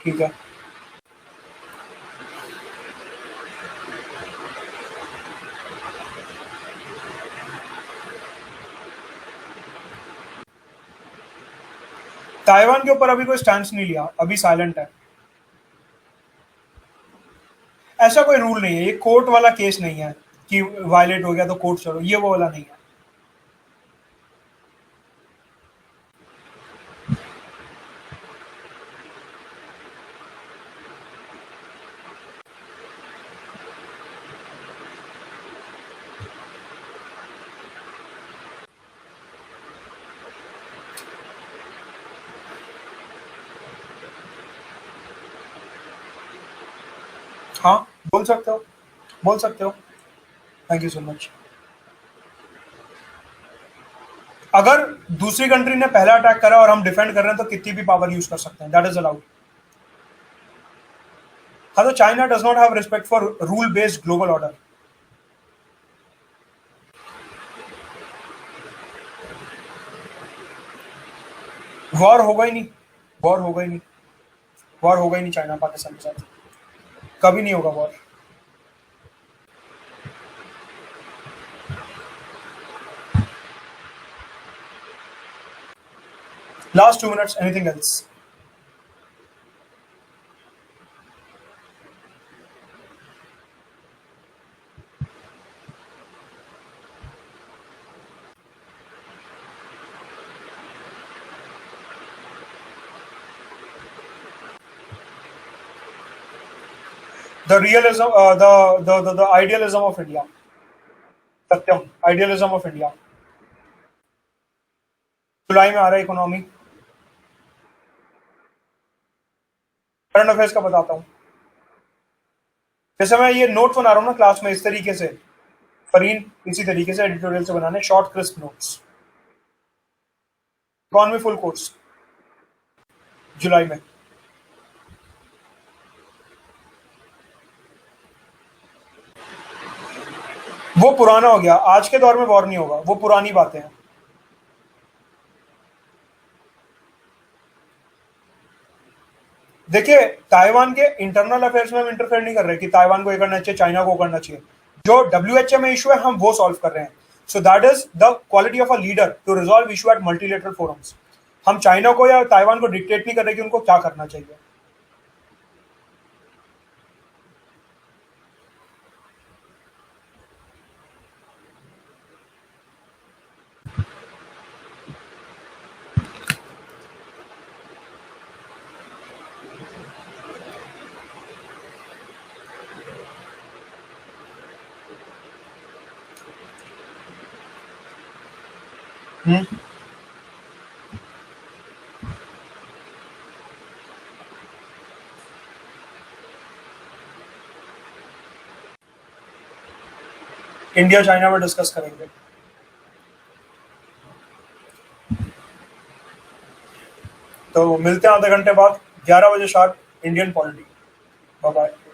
ठीक है। ताइवान के ऊपर अभी कोई स्टैंड नहीं लिया, अभी साइलेंट है। ऐसा कोई रूल नहीं है, ये कोर्ट वाला केस नहीं है कि वायलेट हो गया तो कोर्ट चलो, ये वो वाला नहीं है। हाँ, बोल सकते हो, बोल सकते हो। Thank you so much. अगर दूसरी कंट्री ने पहला अटैक करा और हम डिफेंड कर रहे हैं तो कितनी भी पावर यूज कर सकते हैं, दैट इज अलाउड। हाँ, तो China does not have respect for rule based global order. War होगा ही नहीं, वॉर होगा ही नहीं, वॉर होगा ही नहीं चाइना पाकिस्तान के साथ, कभी नहीं होगा war. Last 2 minutes, anything else? The realism, the idealism of India. Satyam, idealism of India. जुलाई में आ रहा है इकोनॉमी। करंट अफेयर्स का बताता हूँ। जैसे मैं ये नोट बना रहा हूँ ना क्लास में, इस तरीके से फरीन इसी तरीके से एडिटोरियल से बनाने, short crisp notes. Economy full course जुलाई में। वो पुराना हो गया, आज के दौर में वॉर नहीं होगा, वो पुरानी बातें हैं। देखिए, ताइवान के इंटरनल अफेयर्स में हम इंटरफेयर नहीं कर रहे कि ताइवान को ये करना चाहिए, चाइना को करना चाहिए। जो डब्ल्यूएचओ में इशू है हम वो सॉल्व कर रहे हैं। So that is the quality of a leader to resolve issue at multilateral forums. हम चाइना को या ताइवान को डिक्टेट नहीं कर रहे कि उनको क्या करना चाहिए। इंडिया चाइना में डिस्कस करेंगे। तो मिलते हैं आधे घंटे बाद 11 बजे sharp, Indian polity. Bye bye.